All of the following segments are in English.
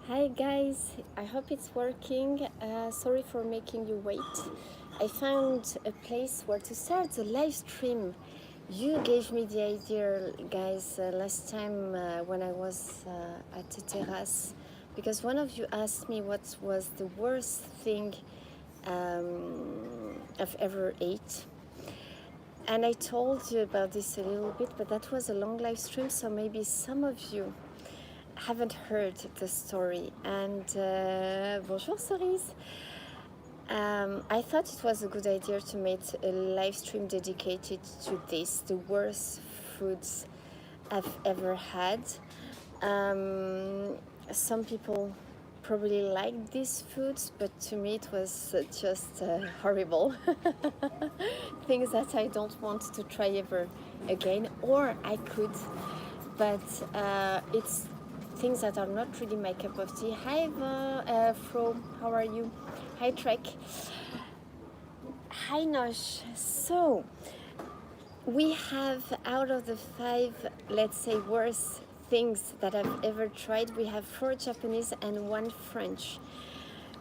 Hi guys, I hope it's working. Sorry for making you wait. I found a place where to start the live stream. You gave me the idea, guys, last time when I was at the terrace, because one of you asked me what was the worst thing I've ever ate. And I told you about this a little bit, but that was a long live stream, so maybe some of you haven't heard the story. And bonjour Cerise. I thought it was a good idea to make a live stream dedicated to this, the worst foods I've ever had. Some people probably like these foods, but to me it was just horrible. Things that I don't want to try ever again, or I could, but it's things that are not really my cup of tea. Hi, Fro, how are you? Hi, Trek. Hi, Nosh. So, we have out of the 5, let's say, worst things that I've ever tried, we have 4 Japanese and 1 French.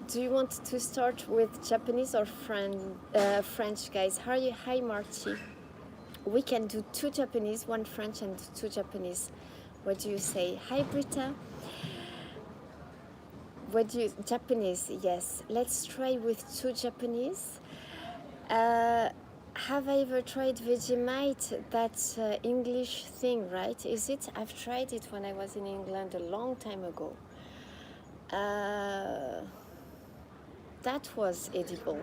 Do you want to start with Japanese or French, guys? How are you? Hi, Marty. We can do 2 Japanese, 1 French, and 2 Japanese. What do you say? Hi, Britta. Japanese, yes. Let's try with 2 Japanese. Have I ever tried Vegemite? That's English thing, right? Is it? I've tried it when I was in England a long time ago. That was edible.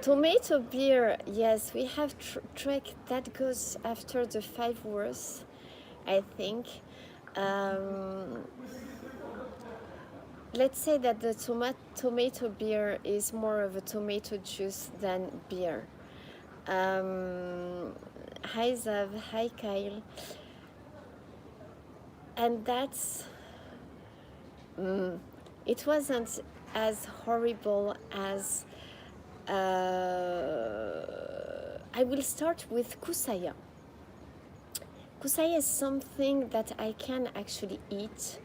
Tomato beer, yes, we have Trek. That goes after the 5 worst, I think. Let's say that the tomato beer is more of a tomato juice than beer. Hi Zav, hi Kyle. And that's... it wasn't as horrible as... I will start with Kusaya. Kusaya is something that I can actually eat.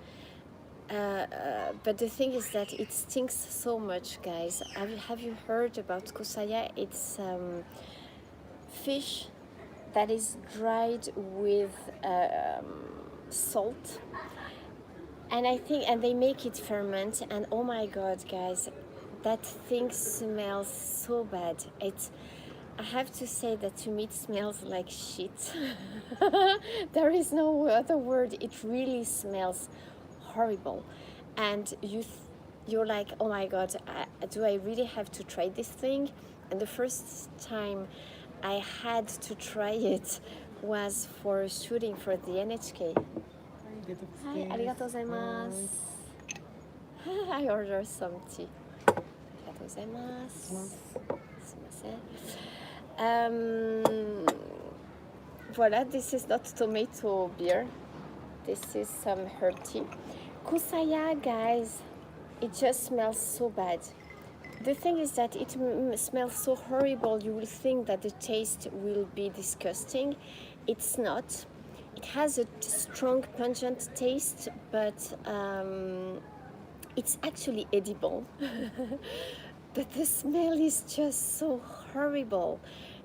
But the thing is that it stinks so much, guys. Have you heard about Kusaya? It's fish that is dried with salt, and they make it ferment. And oh my God, guys, that thing smells so bad. I have to say that to me it smells like shit. There is no other word. It really smells horrible, and you're like, oh my God, do I really have to try this thing? And the first time I had to try it was for shooting for the NHK. Hi, arigatou gozaimasu. I ordered some tea. Arigatou gozaimasu. Voilà, this is not tomato beer. This is some herb tea. Kusaya, guys, it just smells so bad. The thing is that it smells so horrible, you will think that the taste will be disgusting. It's not. It has a strong pungent taste, but it's actually edible. But the smell is just so horrible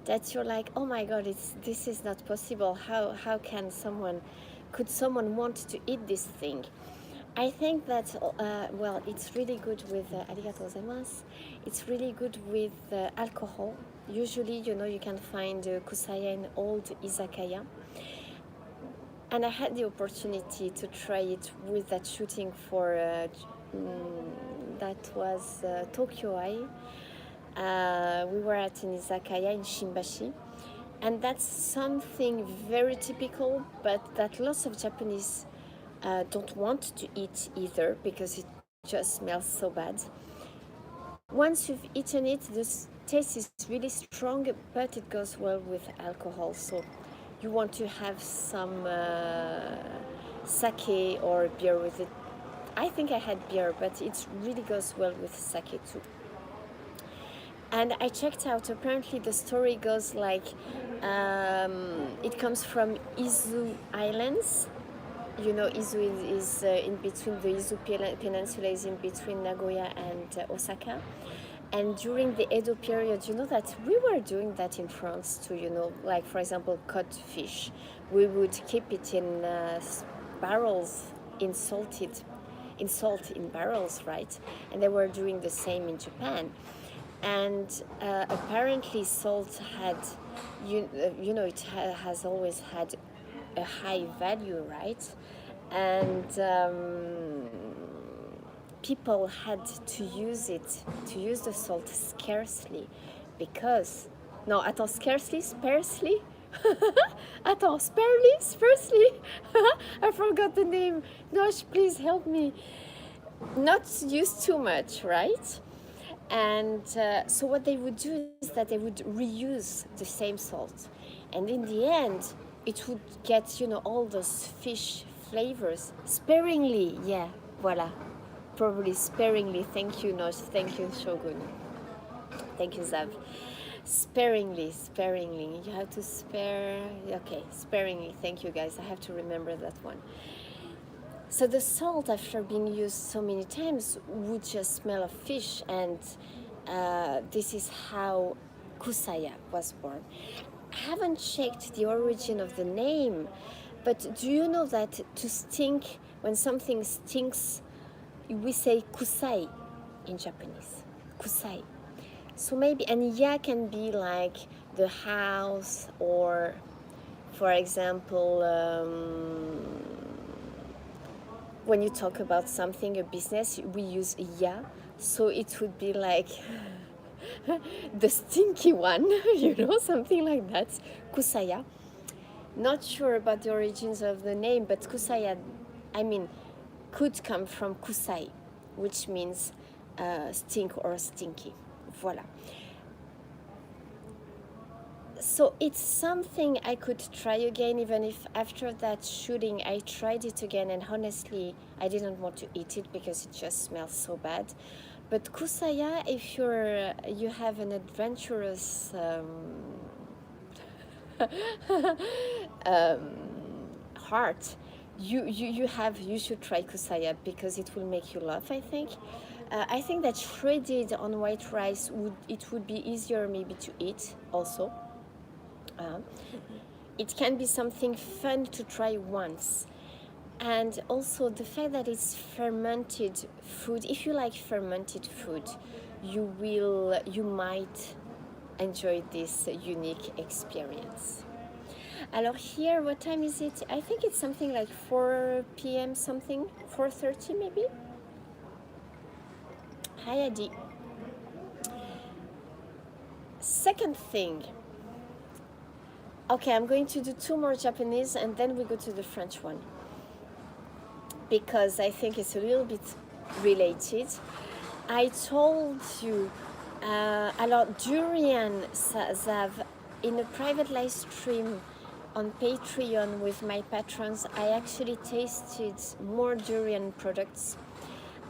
that you're like, oh my God, this is not possible. How can could someone want to eat this thing? I think that, well, it's really good with arigatou gozaimasu. It's really good with alcohol. Usually, you can find Kusaya in old izakaya. And I had the opportunity to try it with that shooting for, that was Tokyo Eye. We were at an izakaya in Shimbashi. And that's something very typical, but that lots of Japanese don't want to eat either, because it just smells so bad. Once you've eaten it, the taste is really strong, but it goes well with alcohol. So you want to have some sake or beer with it. I think I had beer, but it really goes well with sake too. And I checked out, apparently the story goes like, it comes from Izu Islands, you know, Izu is in between, the Izu Peninsula is in between Nagoya and Osaka. And during the Edo period, you know that we were doing that in France too, you know, like for example, cod fish. We would keep it in barrels, in salt in barrels, right? And they were doing the same in Japan. And apparently salt had, you know, it has always had a high value, right? And people had to use the salt scarcely, because, no, attends, scarcely, sparsely. Attends, sparsely. I forgot the name. Gosh, please help me. Not use too much, right? And so what they would do is that they would reuse the same salt, and in the end it would get, you know, all those fish flavors sparingly. Yeah, voila, probably sparingly. Thank you, Nosh. Thank you, Shogun. Thank you, Zav. Sparingly. You have to spare. Okay, sparingly. Thank you, guys. I have to remember that one. So the salt, after being used so many times, would just smell of fish, and this is how Kusaya was born. I haven't checked the origin of the name, but do you know that to stink, when something stinks, we say kusai in Japanese. Kusai. So maybe, and ya can be like the house, or for example, when you talk about something, a business, we use ya, so it would be like the stinky one, you know, something like that. Kusaya. Not sure about the origins of the name, but Kusaya, I mean, could come from kusai, which means stink or stinky. Voila. So it's something I could try again, even if after that shooting I tried it again, and honestly I didn't want to eat it because it just smells so bad. But Kusaya, if you have an adventurous heart, you should try Kusaya, because it will make you laugh, I think. I think that shredded on white rice would be easier maybe to eat also. It can be something fun to try once. And also the fact that it's fermented food. If you like fermented food, you might enjoy this unique experience. Alors here, what time is it? I think it's something like 4 p.m. something, 4:30 maybe. Hi Adi. Second thing. Okay, I'm going to do 2 more Japanese and then we go to the French one, because I think it's a little bit related. I told you, alors durian, Zav, in a private live stream on Patreon with my patrons, I actually tasted more durian products.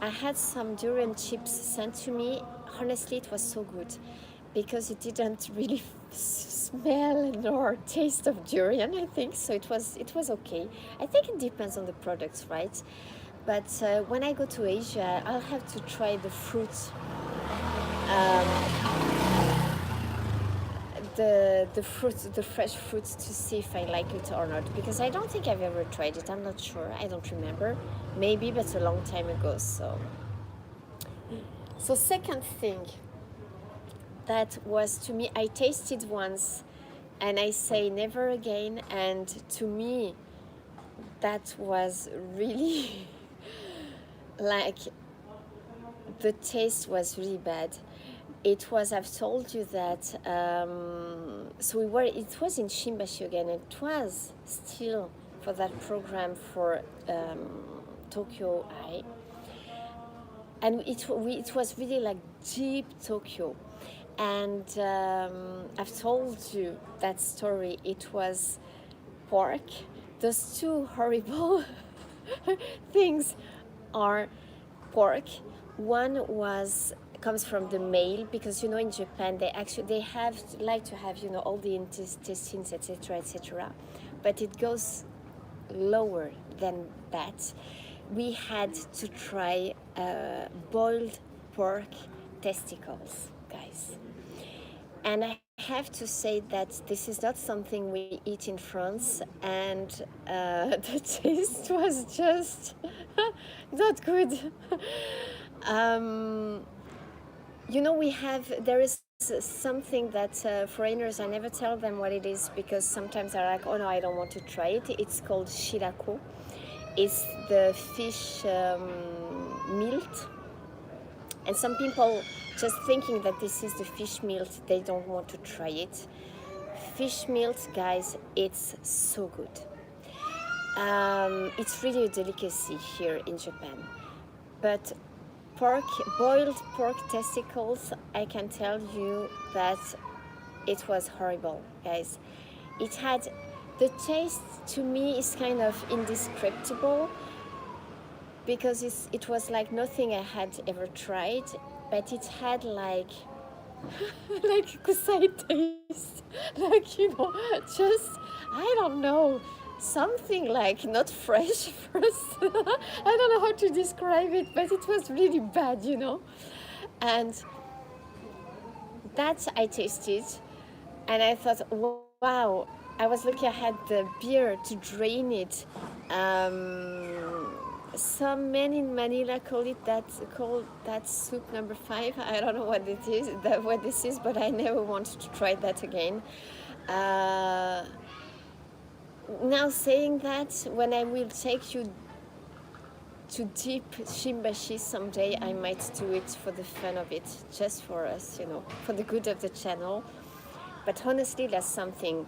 I had some durian chips sent to me. Honestly, it was so good, because it didn't really smell nor taste of durian, I think, so it was okay. I think it depends on the products, right? But when I go to Asia, I'll have to try the fruits, the fresh fruits, to see if I like it or not, because I don't think I've ever tried it. I'm not sure. I don't remember. Maybe, but a long time ago. So second thing, that was, to me, I tasted once and I say never again, and to me that was really like, the taste was really bad. It was, I've told you that, so it was in Shimbashi again, and it was still for that program for Tokyo Eye, and it was really like deep Tokyo. And I've told you that story. It was pork. Those two horrible things are pork. One comes from the male, because you know in Japan they like to have, you know, all the intestines, etc., etc. But it goes lower than that, we had to try boiled pork testicles, guys. And I have to say that this is not something we eat in France, and the taste was just not good. um, there is something that foreigners, I never tell them what it is because sometimes they're like, oh no, I don't want to try it. It's called Shirako. It's the fish milt. And some people just thinking that this is the fish milt, they don't want to try it. Fish milt, guys, it's so good. It's really a delicacy here in Japan. But boiled pork testicles, I can tell you that it was horrible, guys. The taste to me is kind of indescribable because it was like nothing I had ever tried, but it had like like Kusaya taste, like just I don't know, something like not fresh first. I don't know how to describe it, but it was really bad, and that I tasted, and I thought, wow, I was lucky I had the beer to drain it. Some men in Manila call that soup number 5. I don't know what this is, but I never wanted to try that again. Now saying that, when I will take you to deep shimbashi someday, I might do it for the fun of it, just for us, for the good of the channel. But honestly, that's something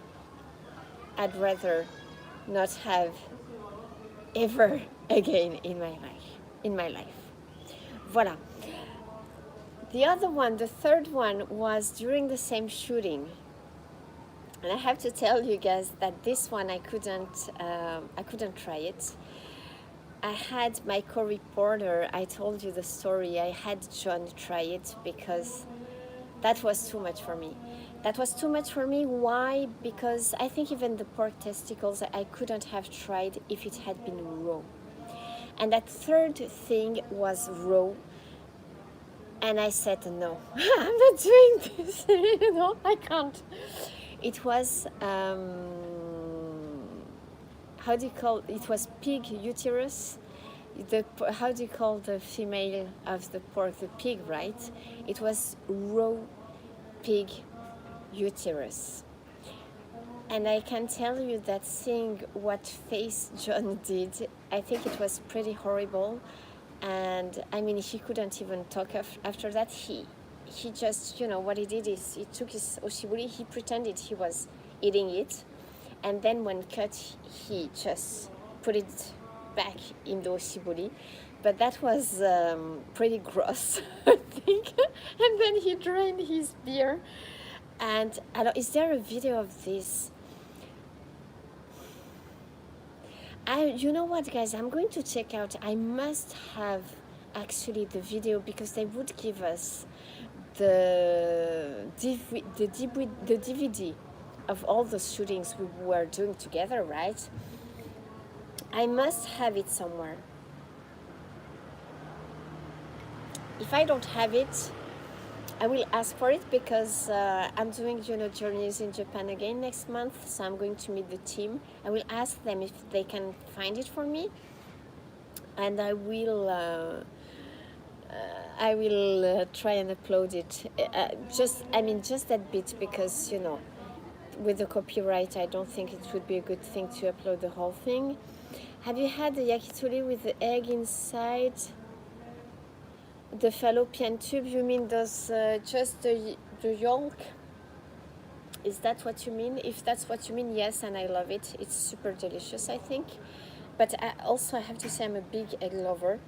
I'd rather not have ever again in my life. Voila. The third one was during the same shooting. And I have to tell you guys that this one I couldn't try it. I had my co-reporter, I told you the story, I had John try it because that was too much for me. Why? Because I think even the pork testicles I couldn't have tried if it had been raw. And that third thing was raw. And I said, no, I'm not doing this, I can't. It was, it was pig uterus. How do you call the female of the pork? The pig, right? It was raw pig uterus. And I can tell you that seeing what face John did, I think it was pretty horrible. And I mean, he couldn't even talk after that. He just, what he did is he took his oshiburi, he pretended he was eating it. And then when cut, he just put it back in the oshiburi. But that was pretty gross, I think. And then he drained his beer. And is there a video of this? You know what, guys? I'm going to check out. I must have actually the video because they would give us the DVD of all the shootings we were doing together, right? I must have it somewhere. If I don't have it, I will ask for it because I'm doing, journeys in Japan again next month. So I'm going to meet the team. I will ask them if they can find it for me, and I will try and upload it. Just that bit because with the copyright, I don't think it would be a good thing to upload the whole thing. Have you had the yakitori with the egg inside? The fallopian tube, you mean those just the yolk? Is that what you mean? If that's what you mean, yes, and I love it. It's super delicious, I think. But I have to say I'm a big egg lover.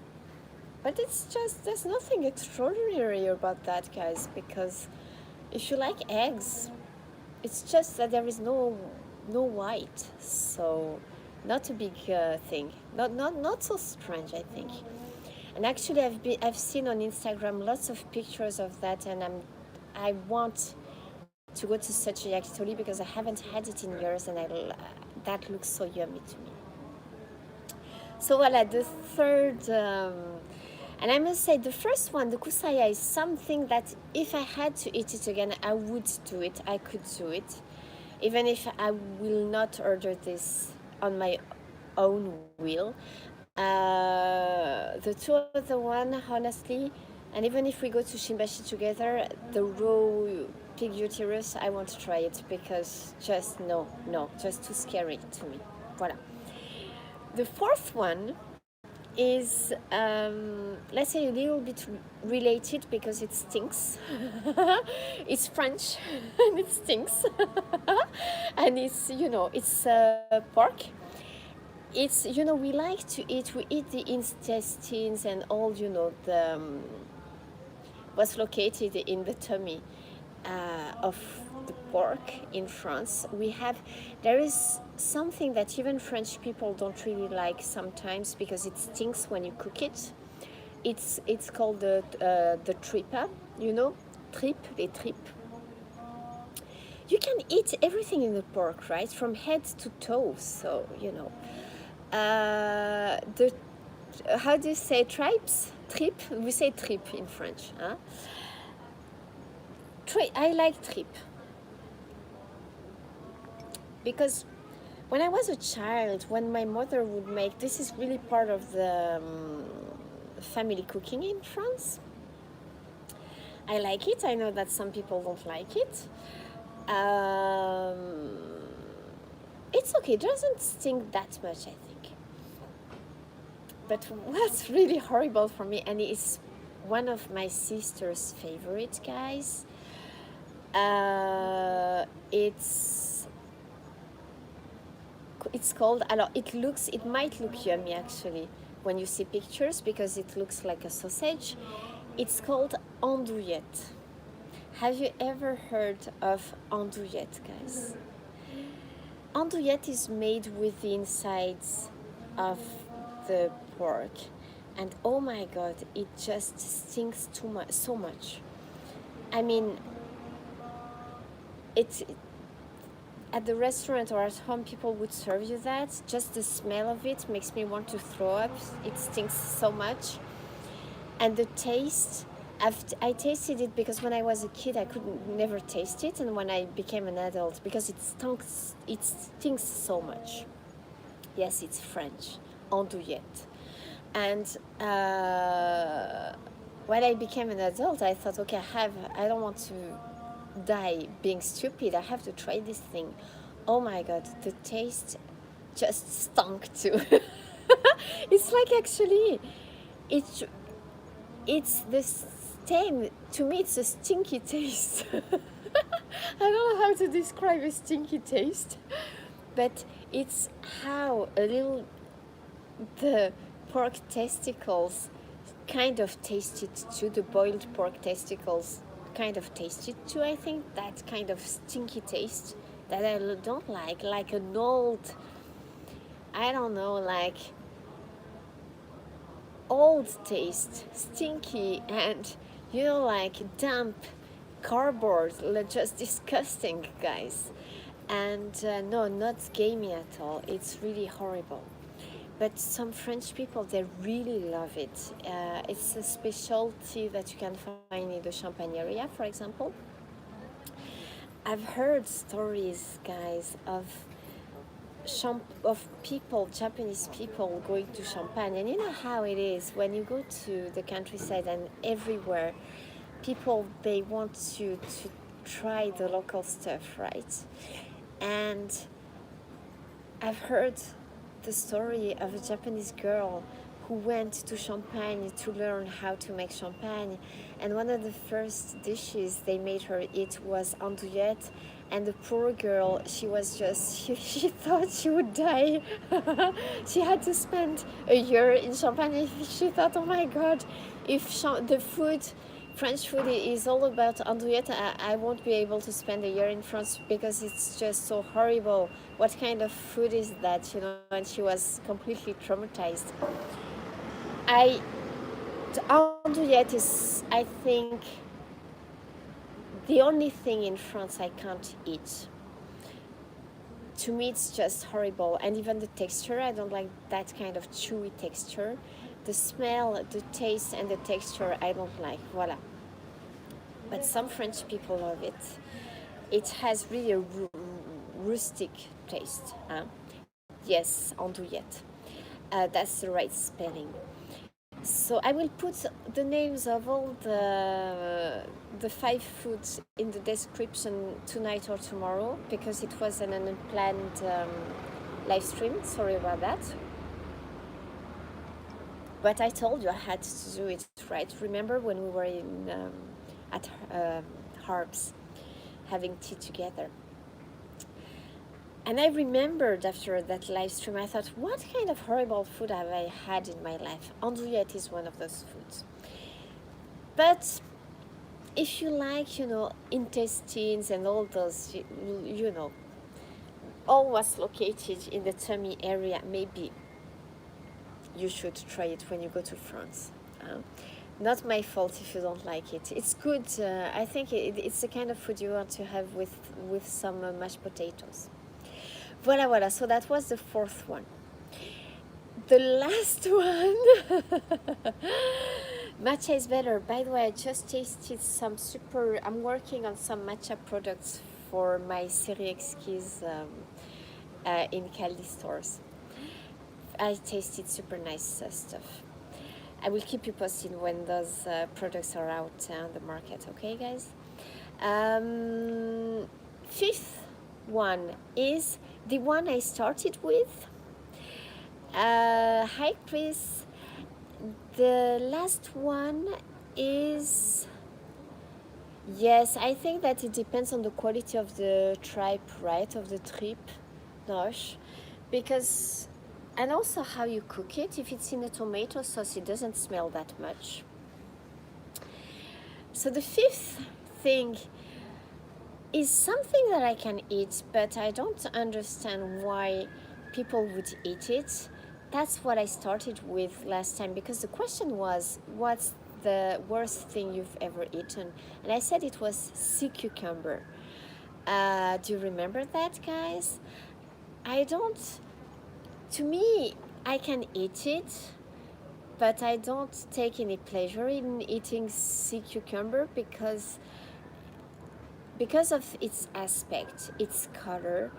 But it's just, there's nothing extraordinary about that, guys, because if you like eggs, it's just that there is no white, so not a big thing. Not so strange, I think. And actually, I've seen on Instagram lots of pictures of that, and I want to go to such a yakitori because I haven't had it in years, and that looks so yummy to me. So voila, the third, and I must say the first one, the kusaya, is something that if I had to eat it again, I would do it. I could do it, even if I will not order this on my own will. The two other one, honestly, and even if we go to Shimbashi together, the raw pig uterus, I won't try it because just no, just too scary to me. Voilà. The fourth one is, let's say, a little bit related because it stinks. It's French and it stinks. And it's, it's pork. It's, we like to eat, we eat the intestines and all, the what's located in the tummy of the pork in France. There is something that even French people don't really like sometimes because it stinks when you cook it. It's called the tripa, trip, les tripes. You can eat everything in the pork, right, from head to toe. So the how do you say tripes? Trip? We say trip in French. Huh? I like trip because when I was a child, when my mother would make, this is really part of the family cooking in France. I like it. I know that some people don't like it. It's okay. It doesn't stink that much, I think. But what's really horrible for me, and it's one of my sister's favorite, guys, it's called, it might look yummy actually when you see pictures because it looks like a sausage. It's called andouillette. Have you ever heard of andouillette, guys? Andouillette is made with the insides of the pork, and oh my god, it just stinks so much. I mean, it's at the restaurant or at home, people would serve you that. Just the smell of it makes me want to throw up. It stinks so much. And the taste, I tasted it because when I was a kid, I could never taste it. And when I became an adult, because it stinks so much. Yes, it's French, andouillette. And when I became an adult, I thought, okay, I don't want to die being stupid. I have to try this thing. Oh my god, the taste just stunk too. It's like actually, it's the same. To me, it's a stinky taste. I don't know how to describe a stinky taste, but it's how a little the pork testicles kind of tasted too. The boiled pork testicles kind of tasted too. I think that kind of stinky taste that I don't like an old, I don't know, like old taste, stinky and like damp cardboard, just disgusting, guys. And no, not gamey at all. It's really horrible. But some French people, they really love it. It's a specialty that you can find in the Champagne area, for example. I've heard stories, guys, of people, Japanese people going to Champagne. And you know how it is when you go to the countryside and everywhere, people, they want you to try the local stuff, right? And I've heard the story of a Japanese girl who went to Champagne to learn how to make champagne, and one of the first dishes they made her eat was andouillette, and the poor girl, she was just, she thought she would die. She had to spend a year in Champagne. She thought, oh my god, if the food, French food, is all about andouillette, I won't be able to spend a year in France because it's just so horrible. What kind of food is that, And she was completely traumatized. Andouillette is, I think, the only thing in France I can't eat. to me it's just horrible. And even the texture, I don't like that kind of chewy texture. The smell, the taste, and the texture, I don't like. Voila. But some French people love it. It has really a rustic taste. Huh? Yes, andouillette. That's the right spelling. So I will put the names of all the 5 foods in the description tonight or tomorrow, because it was an unplanned live stream. Sorry about that. But I told you I had to do it, right? Remember when we were at Harbs having tea together? And I remembered after that live stream, I thought, what kind of horrible food have I had in my life? Andouillette is one of those foods. But if you like, intestines and all those, all what's located in the tummy area, maybe you should try it when you go to France. Not my fault if you don't like it. It's good. I think it's the kind of food you want to have with some mashed potatoes. Voilà. So that was the 4th one. The last one, matcha is better. By the way, I just tasted some I'm working on some matcha products for my série exquise in Caldi stores. I tasted super nice stuff. I will keep you posted when those products are out on the market. Okay, guys? 5th one is the one I started with. Hi, Chris. The last one is... Yes, I think that it depends on the quality of the tripe, right? Of the trip, nosh. Because... And also how you cook it. If it's in a tomato sauce, it doesn't smell that much. So the 5th thing is something that I can eat, but I don't understand why people would eat it. That's what I started with last time, because the question was, what's the worst thing you've ever eaten? And I said it was sea cucumber. Do you remember that, guys? To me, I can eat it, but I don't take any pleasure in eating sea cucumber because of its aspect, its color,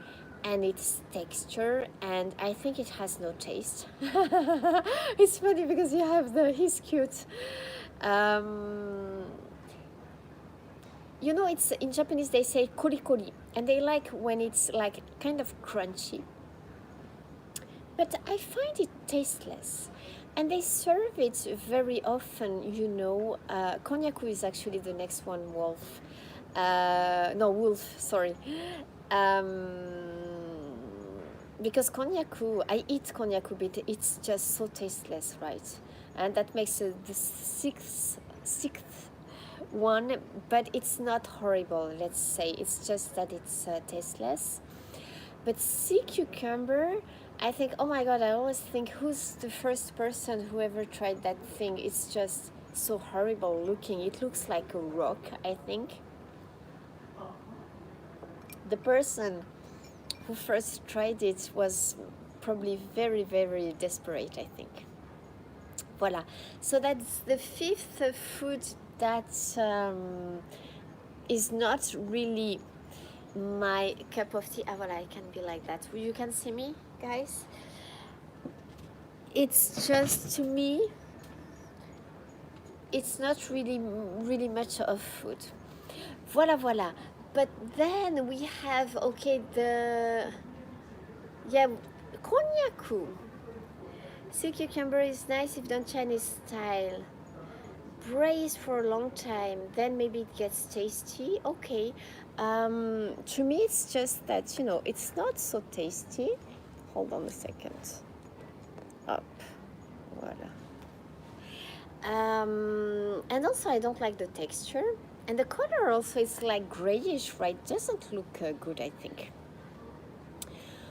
and its texture, and I think it has no taste. It's funny because you have he's cute. It's in Japanese they say kori, and they like when it's like kind of crunchy. But I find it tasteless. And they serve it very often, Konnyaku is actually the next one, wolf, sorry. Because konnyaku, I eat konnyaku, but it's just so tasteless, right? And that makes the sixth one, but it's not horrible, let's say. It's just that it's tasteless. But sea cucumber, I think, oh my god, I always think, who's the first person who ever tried that thing? It's just so horrible looking. It looks like a rock, I think. The person who first tried it was probably very, very desperate, I think. Voila. So that's the 5th food that is not really my cup of tea. Voilà, I can be like that. You can see me, guys? It's just, to me, it's not really much of food. Voila. But then we have, konnyaku. Sea cucumber is nice if done Chinese style. Braised for a long time, then maybe it gets tasty. Okay. To me, it's just that, it's not so tasty. Hold on a second. Up. Voila. And also, I don't like the texture. And the color also is like grayish, right? Doesn't look good, I think.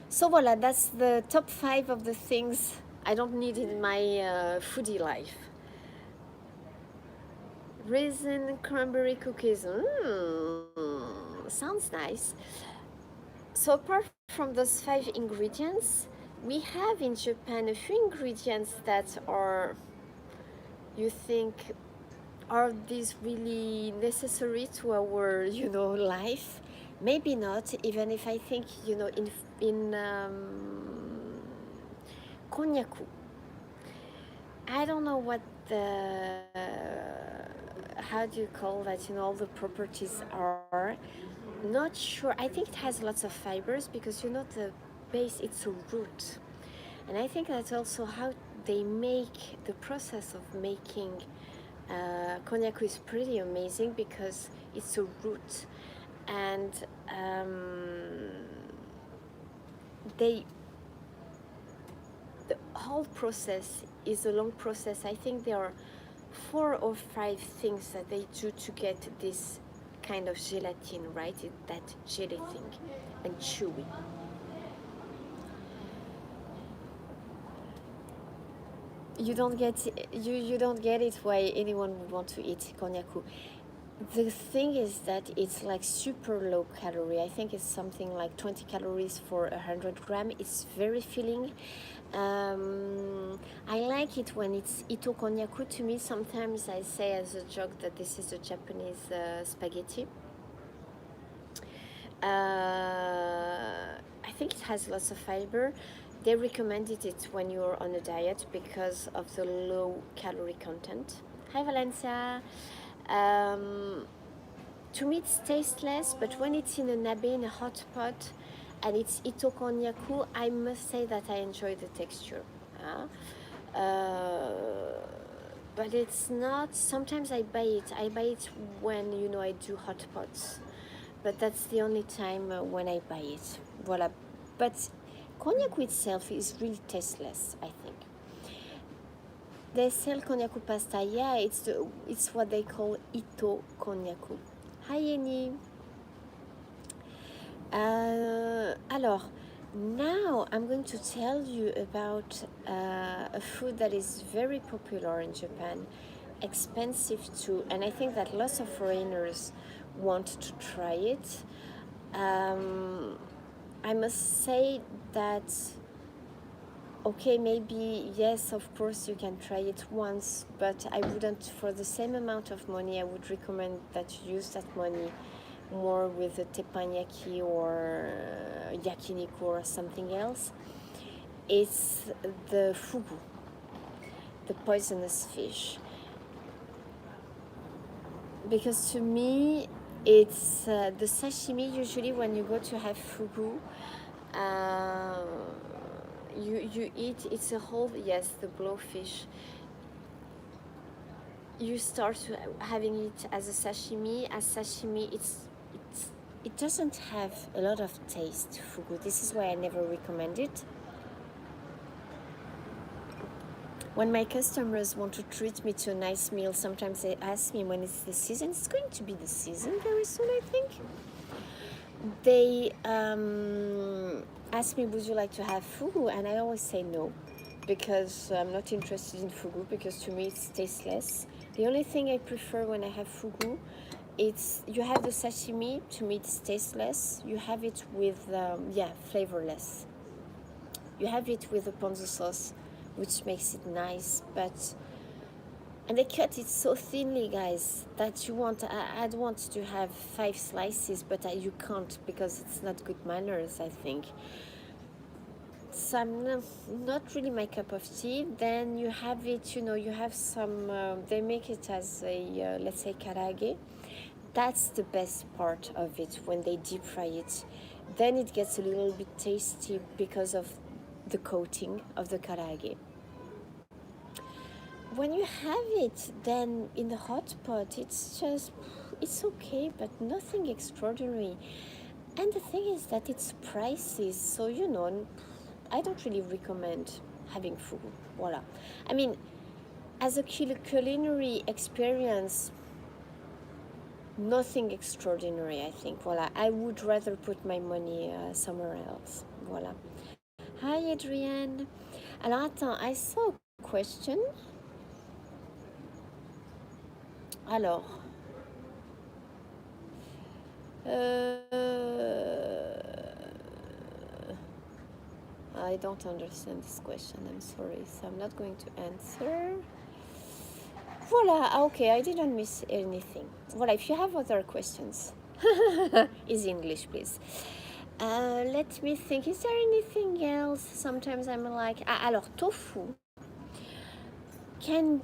So voila, that's the top 5 of the things I don't need in my foodie life. Raisin cranberry cookies. Sounds nice. So apart from those 5 ingredients, we have in Japan a few ingredients that are, you think, are these really necessary to our, life? Maybe not, even if I think, in konnyaku. I don't know what the, how do you call that, all the properties are. Not sure. I think it has lots of fibers because, the base, it's a root. And I think that's also how they make, the process of making konnyaku is pretty amazing because it's a root. And they the whole process is a long process. I think there are 4 or 5 things that they do to get this kind of gelatin, right? That jelly thing and chewy. You don't get it why anyone would want to eat konnyaku. The thing is that it's like super low calorie. I think it's something like 20 calories for 100 gram. It's very filling. I like it when it's ito konnyaku. To me, sometimes I say as a joke that this is a Japanese spaghetti. I think it has lots of fiber. They recommended it when you're on a diet because of the low calorie content. Hi Valencia. To me it's tasteless, but when it's in a nabe, in a hot pot, and it's ito konnyaku, I must say that I enjoy the texture. But it's not, sometimes I buy it when, I do hot pots, but that's the only time when I buy it. Voila. But konnyaku itself is really tasteless, I think. They sell konnyaku pasta. Yeah, it's what they call ito konnyaku. Hi Eni. Alors, now I'm going to tell you about a food that is very popular in Japan, expensive too, and I think that lots of foreigners want to try it. I must say that, okay, maybe, yes, of course you can try it once, but I wouldn't, for the same amount of money, I would recommend that you use that money more with a teppanyaki or yakiniku or something else. It's the fugu, the poisonous fish. Because to me, it's the sashimi. Usually when you go to have fugu, you eat, it's a whole, yes, the blowfish. You start having it as a sashimi. As sashimi, it doesn't have a lot of taste, fugu. This is why I never recommend it. When my customers want to treat me to a nice meal, sometimes they ask me when it's the season. It's going to be the season very soon, I think. They ask me, would you like to have fugu? And I always say no, because I'm not interested in fugu, because to me it's tasteless. The only thing I prefer when I have fugu, it's, you have the sashimi, to me it's tasteless. You have it with, flavorless. You have it with the ponzu sauce, which makes it nice, but, and they cut it so thinly, guys, that you want, I'd want to have 5 slices, but you can't, because it's not good manners, I think. So I'm not really my cup of tea. Then you have it, you have some, they make it as a, let's say, karaage. That's the best part of it, when they deep fry it. Then it gets a little bit tasty because of the coating of the karaage. When you have it then in the hot pot, it's okay, but nothing extraordinary. And the thing is that it's pricey, so I don't really recommend having fugu. Voila. I mean, as a culinary experience, nothing extraordinary, I think. Voila. I would rather put my money somewhere else. Voila. Hi, Adrienne. Alors, attends, I saw a question. Alors, I don't understand this question. I'm sorry, so I'm not going to answer. Voila, okay, I didn't miss anything. Voila, if you have other questions, is English, please. Let me think. Is there anything else? Sometimes I'm like, alors tofu can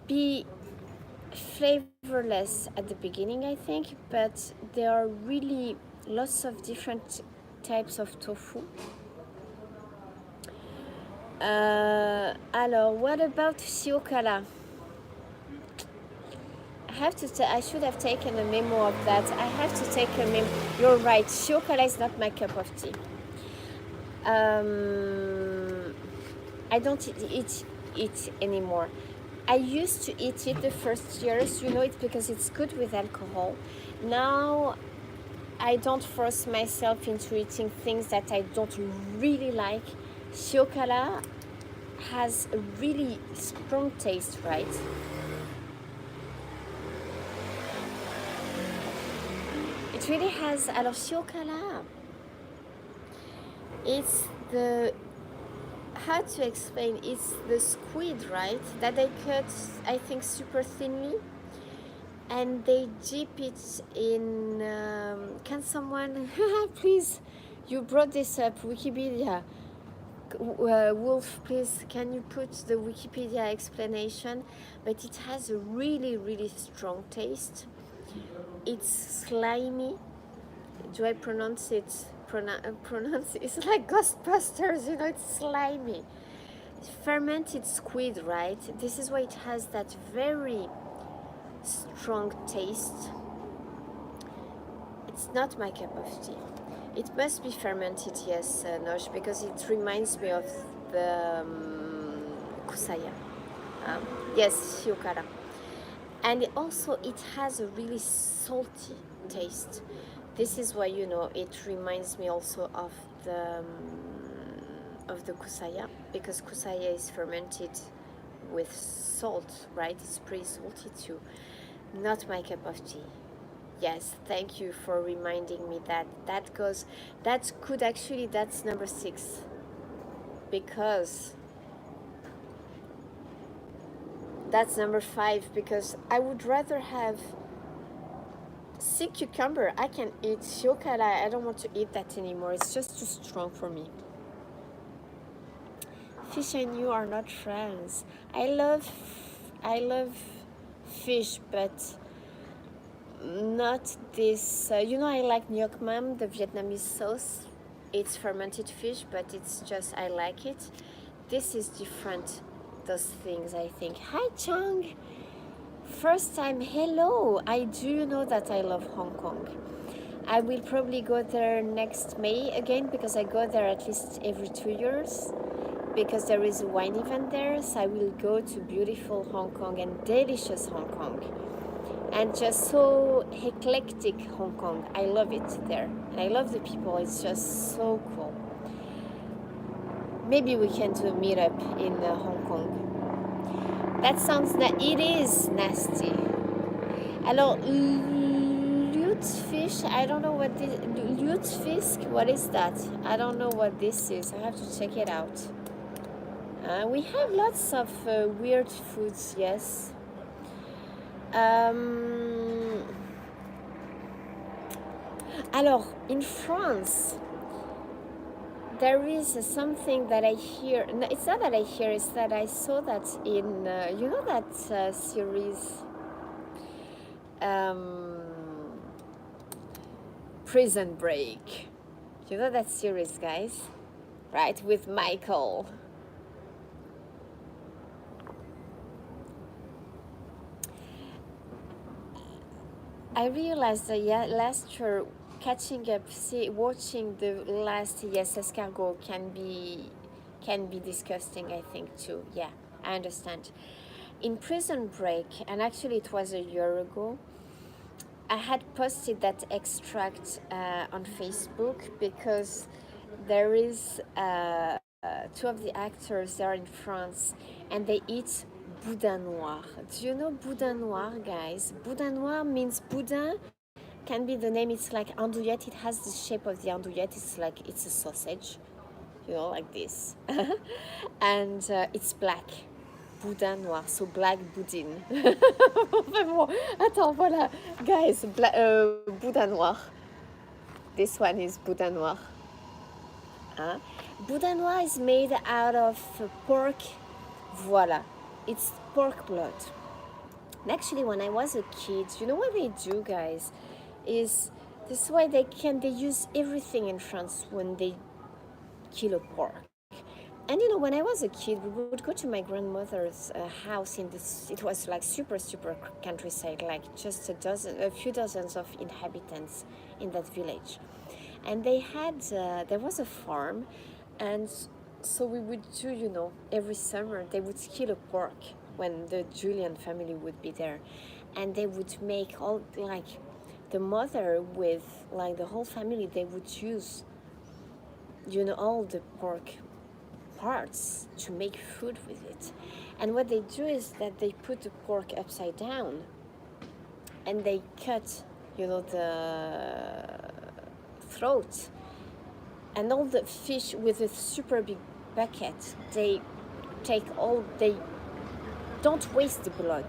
be flavorless at the beginning, I think, but there are really lots of different types of tofu. Alors, what about Shiokara? I should have taken a memo of that. I have to take a memo. You're right. Shiokara is not my cup of tea. I don't eat it anymore. I used to eat it the first years. You know, it's because it's good with alcohol. Now, I don't force myself into eating things that I don't really like. Shiokara has a really strong taste, right? It really has. Alors, Shiokara, it's the, how to explain, it's the squid, right? That they cut, I think, super thinly. And they dip it in, can someone, please, you brought this up, Wikipedia. Wolf, please, can you put the Wikipedia explanation? But it has a really, really strong taste. It's slimy. Do I pronounce it? Pronounce it? It's like Ghostbusters, you know, it's slimy. Fermented squid, right? This is why it has that very strong taste. It's not my cup of tea. It must be fermented, yes, Nosh, because it reminds me of the Kusaya. Yes, Shiokara. And also it has a really salty taste. This is why, you know, it reminds me also of the Kusaya, because Kusaya is fermented with salt, right? It's pretty salty too. Not my cup of tea. Yes, thank you for reminding me that. That's number 6. Because that's number 5, because I would rather have sea cucumber. I can eat Shiokara. I don't want to eat that anymore. It's just too strong for me. Fish and you are not friends. I love fish, but not this. You know, I like Ngoc Mam, the Vietnamese sauce. It's fermented fish, but it's just, I like it. This is different, those things, I think. Hi, Chang. First time, hello. I do know that I love Hong Kong. I will probably go there next May again, because I go there at least every 2 years, because there is a wine event there. So I will go to beautiful Hong Kong and delicious Hong Kong. And just so eclectic Hong Kong. I love it there. And I love the people. It's just so cool. Maybe we can do a meetup in Hong Kong. That sounds, it is nasty. Alors, lutefisk, I don't know what this, lutefisk, what is that? I don't know what this is. I have to check it out. We have lots of weird foods, yes. Alors, in France, there is something that I hear. No, it's not that I hear, it's that I saw that in, you know that series, Prison Break. You know that series, guys? Right, with Michael. I realized that last year, catching up, watching the last escargot can be disgusting, I think too. Yeah, I understand. In Prison Break, and actually it was a year ago, I had posted that extract on Facebook, because there is 2 of the actors there in France, and they eat boudin noir. Do you know boudin noir, guys? Boudin noir means boudin can be the name. It's like andouillette. It has the shape of the andouillette. It's like, it's a sausage. you know, like this. And it's black. Boudin noir, so black boudin. Enfin bon, attends, voilà. Guys, boudin noir. This one is boudin noir. Boudin noir is made out of pork. Voila. It's pork blood. And actually, when I was a kid, you know what they do, guys? Is this is why they use everything in France when they kill a pork. And you know, when I was a kid, we would go to my grandmother's house in this. It was like super countryside, like just a few dozens of inhabitants in that village, and they had there was a farm, and so we would do, you know, every summer they would kill a pork when the Julian family would be there, and they would make all like the mother with like the whole family. They would use, you know, all the pork parts to make food with it. And what they do is that they put the pork upside down and they cut, you know, the throat, and all the fish with a super big bucket. They don't waste the blood,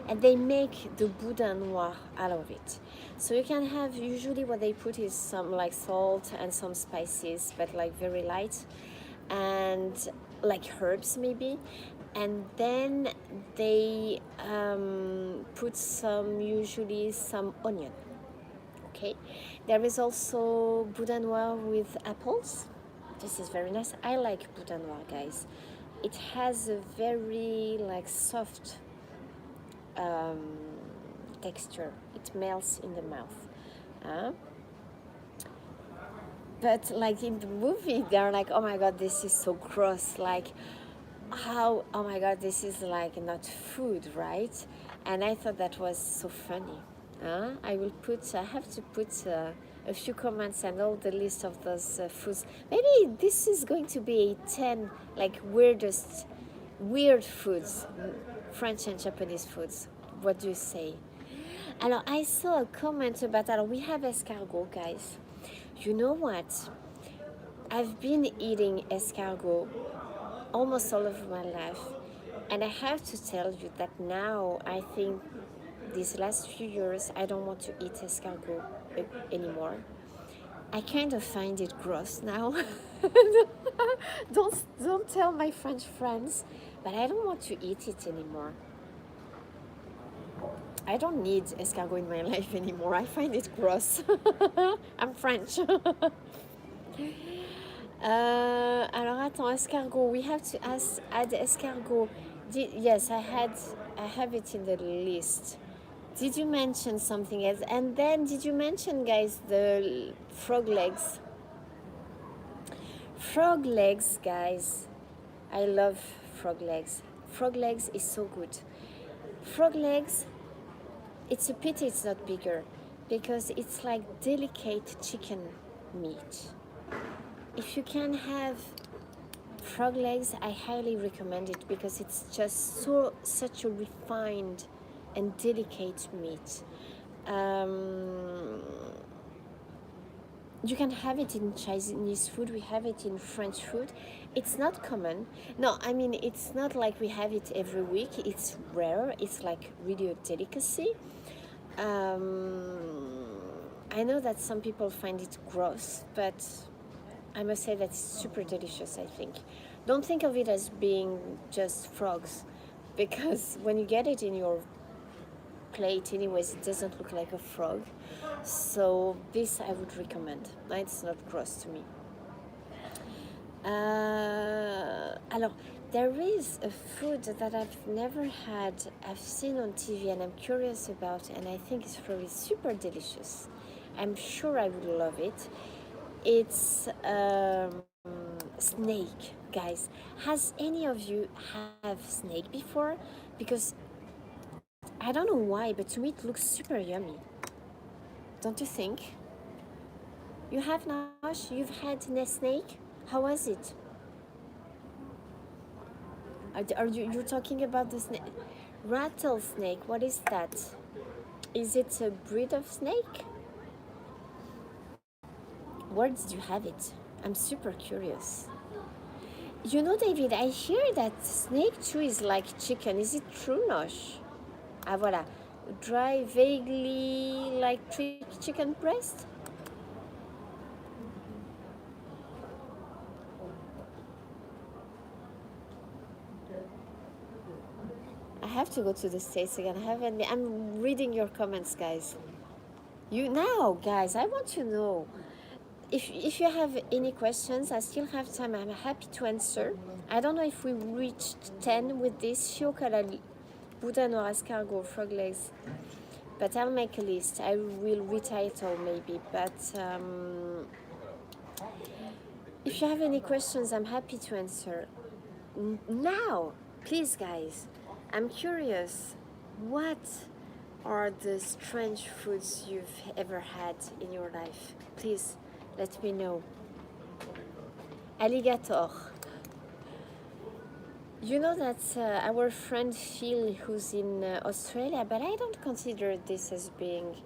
and they make the boudin noir out of it. So you can have, usually what they put is some like salt and some spices, but like very light, and like herbs maybe, and then they put usually some onion. Okay, there is also boudin noir with apples. This is very nice. I like boudin noir, guys. It has a very like soft texture. It melts in the mouth. But like in the movie, they're like, oh my god, this is so gross. Like, how, oh my god, this is like not food, right? And I thought that was so funny. I have to put a few comments and all the list of those foods. Maybe this is going to be 10 like weird foods, French and Japanese foods. What do you say? Alors, I saw a comment about that. We have escargot, guys. You know what? I've been eating escargot almost all of my life, and I have to tell you that now I think these last few years I don't want to eat escargot anymore. I kind of find it gross now. Don't tell my French friends, but I don't want to eat it anymore. I don't need escargot in my life anymore. I find it gross. I'm French. Alors attends, escargot. We have to add escargot. Yes, I have it in the list. Did you mention something else? And then did you mention, guys, the frog legs? Frog legs, guys. I love frog legs. Frog legs is so good. Frog legs, it's a pity it's not bigger, because it's like delicate chicken meat. If you can have frog legs, I highly recommend it, because it's just such a refined and delicate meat. You can have it in Chinese food, we have it in French food. It's not common. No, I mean, it's not like we have it every week. It's rare. It's like really a delicacy. I know that some people find it gross, but I must say that it's super delicious, I think. Don't think of it as being just frogs, because when you get it in your plate anyways, it doesn't look like a frog. So this I would recommend. It's not gross to me. Alors, there is a food that I've never had, I've seen on TV and I'm curious about, and I think it's probably super delicious. I'm sure I would love it. It's snake, guys. Has any of you have snake before? Because I don't know why, but to me it looks super yummy. Don't you think? You have, Nash? You've had a snake? How was it? Are you're talking about the snake? Rattlesnake, what is that? Is it a breed of snake? Where did you have it? I'm super curious. You know, David, I hear that snake too is like chicken. Is it true, Nosh? Ah, voilà. Dry, vaguely like chicken breast? I have to go to the States again. I'm reading your comments, guys. You now, guys, I want to know. If you have any questions, I still have time. I'm happy to answer. I don't know if we reached 10 with this Shiokara, boudin or escargot, frog legs. But I'll make a list. I will retitle maybe. But if you have any questions, I'm happy to answer. Now, please, guys, I'm curious. What are the strange foods you've ever had in your life? Please, let me know. Alligator. You know that our friend Phil, who's in Australia, but I don't consider this as being...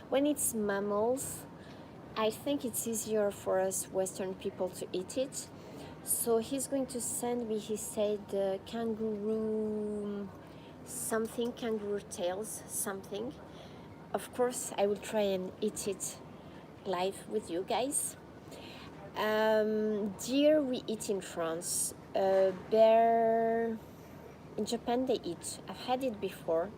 When it's mammals, I think it's easier for us Western people to eat it. So he's going to send me, he said, kangaroo something, kangaroo tails, something. Of course, I will try and eat it live with you guys. Deer we eat in France. Bear in Japan they eat. I've had it before.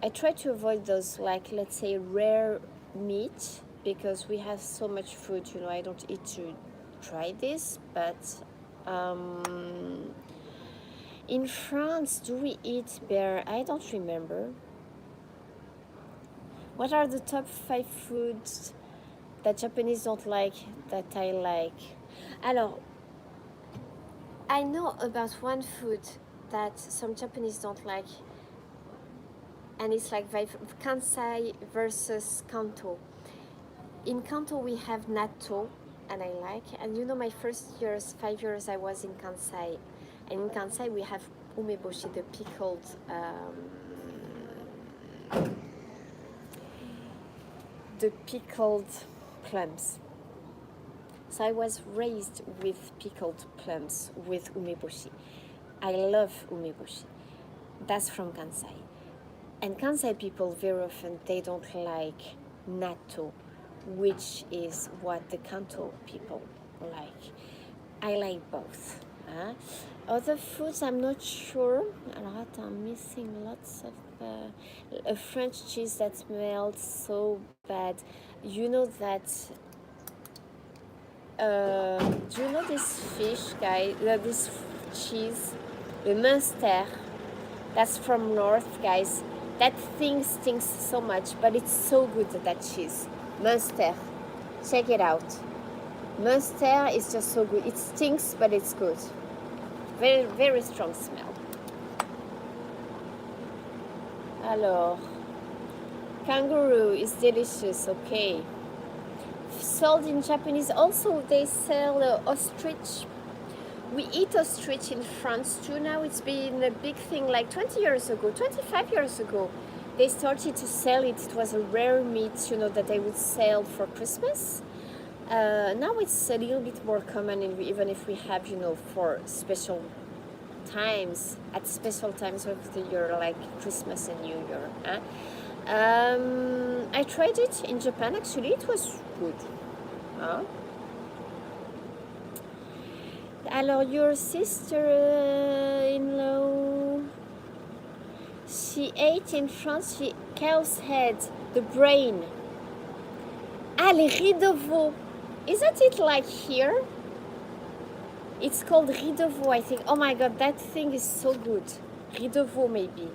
I try to avoid those, like, let's say, rare meat, because we have so much food, you know, I don't eat to try this. But in France, do we eat bear? I don't remember. What are the top 5 foods that Japanese don't like that I like? Alors, I know about one food that some Japanese don't like, and it's like Kansai versus Kanto. In Kanto we have natto, and I like, and you know, my first 5 years I was in Kansai, and in Kansai we have umeboshi, the pickled plums. So I was raised with pickled plums with umeboshi. I love umeboshi. That's from Kansai. And Kansai people very often, they don't like natto, which is what the Kanto people like. I like both. Other foods, I'm not sure. I'm missing lots of a French cheese that smells so bad. You know that. Do you know this fish, guys? This cheese, the Munster. That's from north, guys. That thing stinks so much, but it's so good, that cheese. Munster. Check it out. Munster is just so good. It stinks, but it's good. Very, very strong smell. Alors, kangaroo is delicious, okay. Sold in Japanese. Also, they sell ostrich. We eat ostrich in France too now. It's been a big thing like 20 years ago, 25 years ago. They started to sell it. It was a rare meat, you know, that they would sell for Christmas. Now it's a little bit more common, and even if we have, you know, for special times, at special times of the year, like Christmas and New Year. I tried it in Japan, actually. It was good. Alors, your sister-in-law, she ate in France cow's head, the brain. Les riz de veau. Isn't it like here? It's called riz de veau, I think. Oh my god, that thing is so good. Riz de veau, maybe.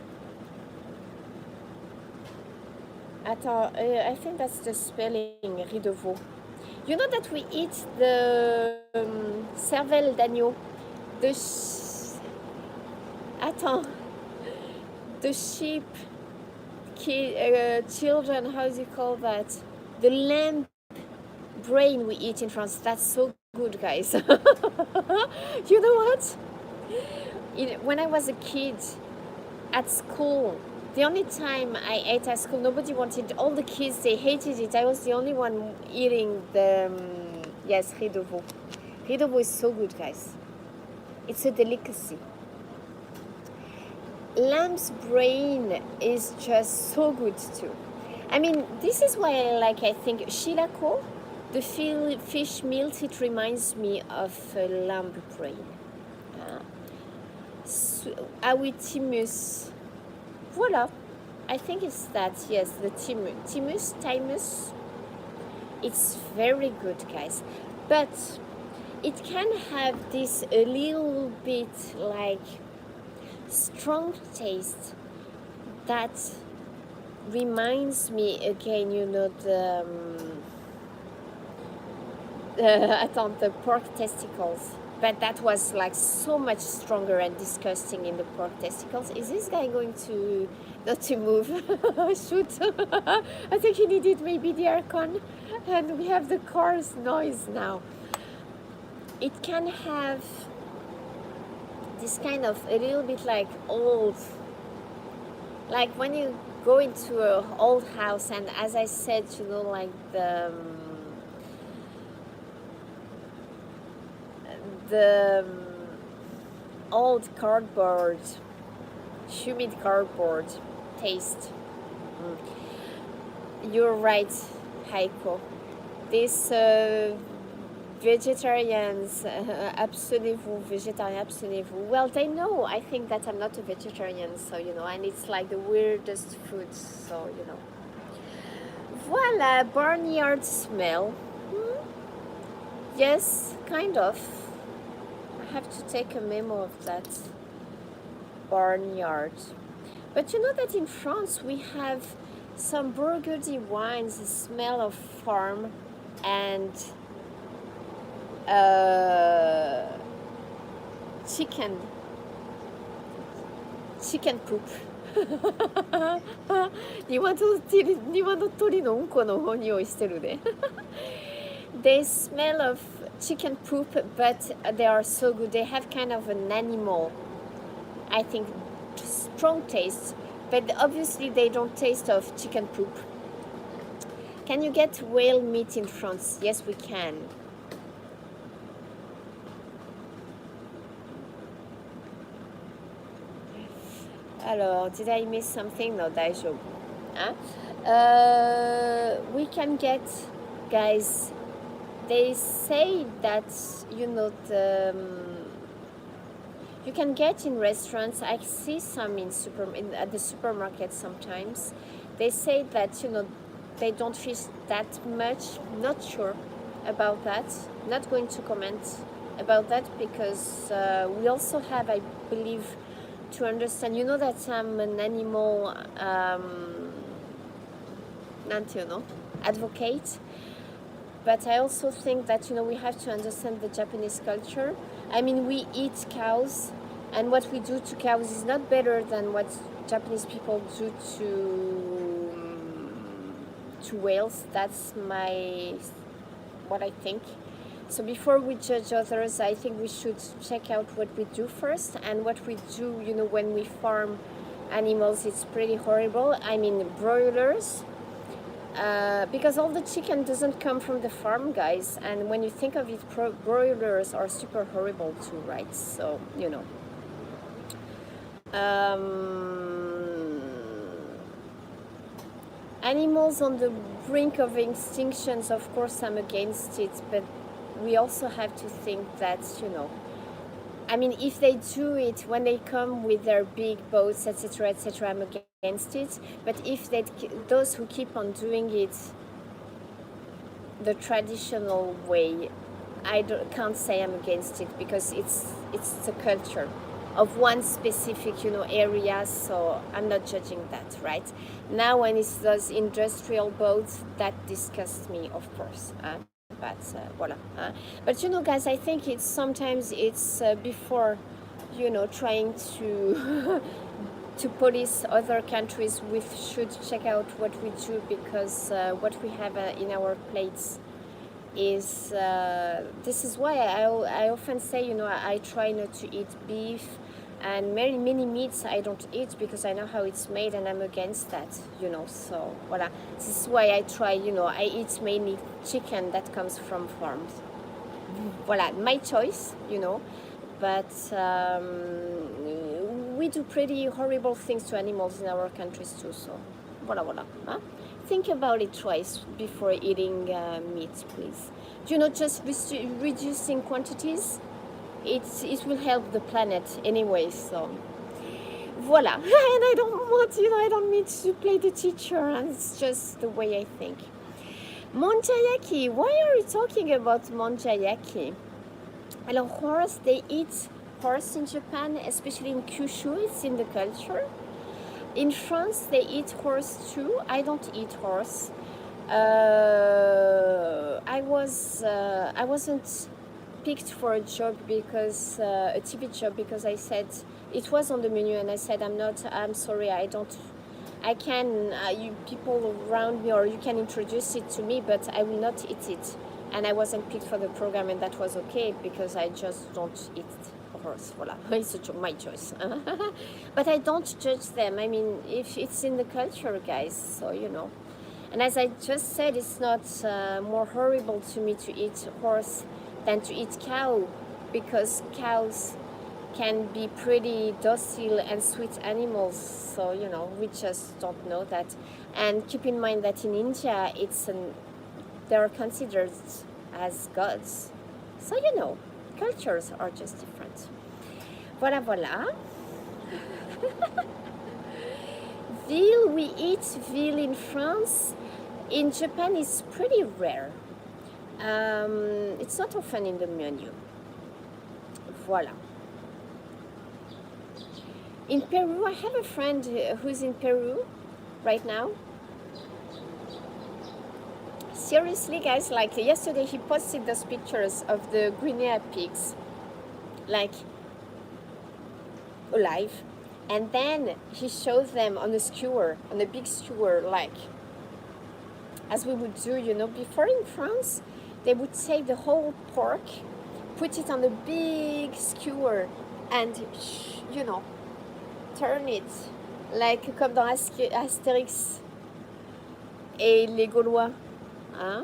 Attends, I think that's the spelling, riz de veau. You know that we eat the cervelle d'agneau, the sheep, children, how do you call that? The lamb brain we eat in France. That's so good, guys. You know what? When I was a kid at school, the only time I ate at school, nobody wanted. All the kids, they hated it. I was the only one eating the riz de veau. Riz de veau is so good, guys. It's a delicacy. Lamb's brain is just so good too. I mean, this is why I think, Shirako, the fish meals, it reminds me of lamb brain. Awitimus. Voila. I think it's that, yes, the timus. It's very good, guys. But it can have this a little bit like strong taste that reminds me again, the pork testicles. But that was like so much stronger and disgusting in the pork testicles. Is this guy going to not to move? Shoot! I think he needed maybe the aircon, and we have the car's noise now. It can have this kind of a little bit like old, like when you go into an old house, and as I said, like the old cardboard, humid cardboard taste. You're right, Heiko. These vegetarians, vegetarian abstenez-vous. Well, they know, I think, that I'm not a vegetarian, so, and it's like the weirdest food, so, Voila, barnyard smell. Yes, kind of. I have to take a memo of that. Barnyard. But you know that in France we have some Burgundy wines, the smell of farm and chicken poop. 庭の鳥のうんこの匂いしてるで。They smell of chicken poop, but they are so good. They have kind of an animal, I think, strong taste, but obviously they don't taste of chicken poop. Can you get whale meat in France? Yes, we can. Alors, did I miss something? No, 大丈夫. We can get, guys, they say that, you can get in restaurants. I see some at the supermarket sometimes. They say that, they don't fish that much. Not sure about that. Not going to comment about that because we also have, I believe, to understand, that I'm an animal advocate, but I also think that we have to understand the Japanese culture. I mean, we eat cows, and what we do to cows is not better than what Japanese people do to whales. That's what I think. So before we judge others, I think we should check out what we do first, and what we do, when we farm animals, it's pretty horrible. I mean, broilers, because all the chicken doesn't come from the farm, guys. And when you think of it, broilers are super horrible too, right? So, animals on the brink of extinctions, of course, I'm against it, but we also have to think that, I mean, if they do it when they come with their big boats, etc., I'm against it. But if those who keep on doing it the traditional way, can't say I'm against it, because it's the culture of one specific, area. So I'm not judging that, right? Now, when it's those industrial boats, that disgusts me, of course. But voila. But guys, I think sometimes it's before, trying to to police other countries, we should check out what we do, because what we have in our plates is this is why I often say, I try not to eat beef, and many meats I don't eat, because I know how it's made, and I'm against that, so voila. This is why I try, I eat mainly chicken that comes from farms. Voila, my choice, but we do pretty horrible things to animals in our countries too. So, voila, voila. Huh? Think about it twice before eating meat, please. You know, just reducing quantities, it will help the planet anyway. So, voila. And I don't want, I don't need to play the teacher, and it's just the way I think. Monjayaki. Why are we talking about monjayaki? Alors, horse, they eat horse in Japan, especially in Kyushu, it's in the culture. In France, they eat horse too. I don't eat horse. I wasn't picked for a job because a TV job, because I said it was on the menu, and I said I'm sorry, I can you people around me, or you can introduce it to me, but I will not eat it. And I wasn't picked for the program, and that was okay because I just don't eat horse. Voila, it's my choice. But I don't judge them. I mean, if it's in the culture, guys, so And as I just said, it's not more horrible to me to eat horse than to eat cow, because cows can be pretty docile and sweet animals. So we just don't know that. And keep in mind that in India, they are considered as gods. So cultures are just different. Voila, voila. Veal, we eat veal in France. In Japan, it's pretty rare. It's not often in the menu. Voila. In Peru, I have a friend who's in Peru right now. Seriously, guys, like yesterday he posted those pictures of the Guinea pigs, like alive, and then he showed them on a skewer, on a big skewer, like as we would do, before in France. They would take the whole pork, put it on a big skewer, and turn it, like comme dans Astérix et les Gaulois. Huh?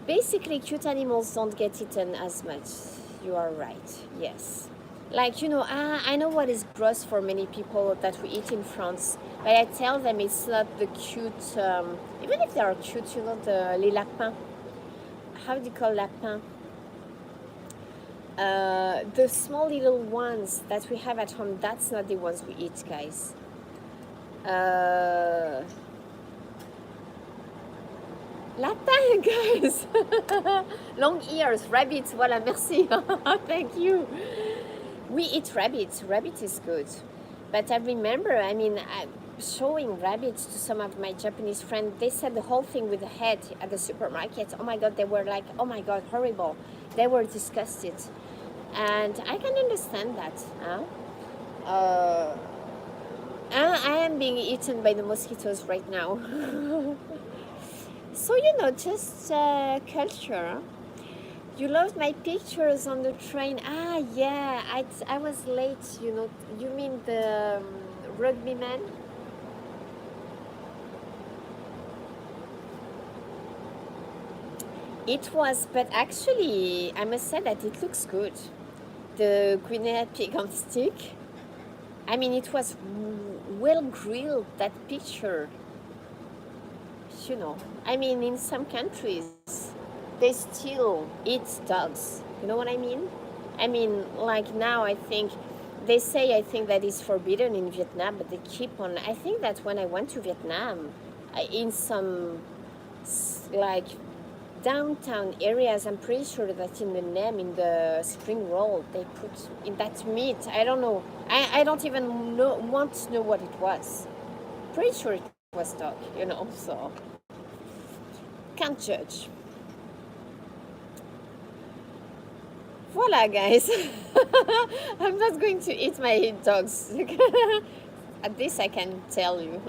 Basically, cute animals don't get eaten as much. You are right, yes. Like, I know what is gross for many people that we eat in France, but I tell them it's not the cute, even if they are cute, les lapins. How do you call lapin? The small little ones that we have at home, that's not the ones we eat, guys. Lapin, guys. Long ears, rabbits, voila, merci. Thank you. We eat rabbits. Rabbit is good. But I remember, showing rabbits to some of my Japanese friends. They said the whole thing with the head at the supermarket. Oh my God, they were like, oh my God, horrible. They were disgusted. And I can understand that. I am being eaten by the mosquitoes right now. So, just culture. You loved my pictures on the train. Yeah, I was late, You mean the rugby man? It was, but actually, I must say that it looks good. The Guinea pig on stick. It was well grilled, that picture. In some countries, they still eat dogs. You know what I mean? Like now, I think that is forbidden in Vietnam, but they keep on. I think that when I went to Vietnam, in some like downtown areas, I'm pretty sure that in the nem, in the spring roll, they put in that meat. I don't know. I don't even want to know what it was. Pretty sure it was dog, so can't judge. Voila, guys. I'm not going to eat my dogs. At this I can tell you.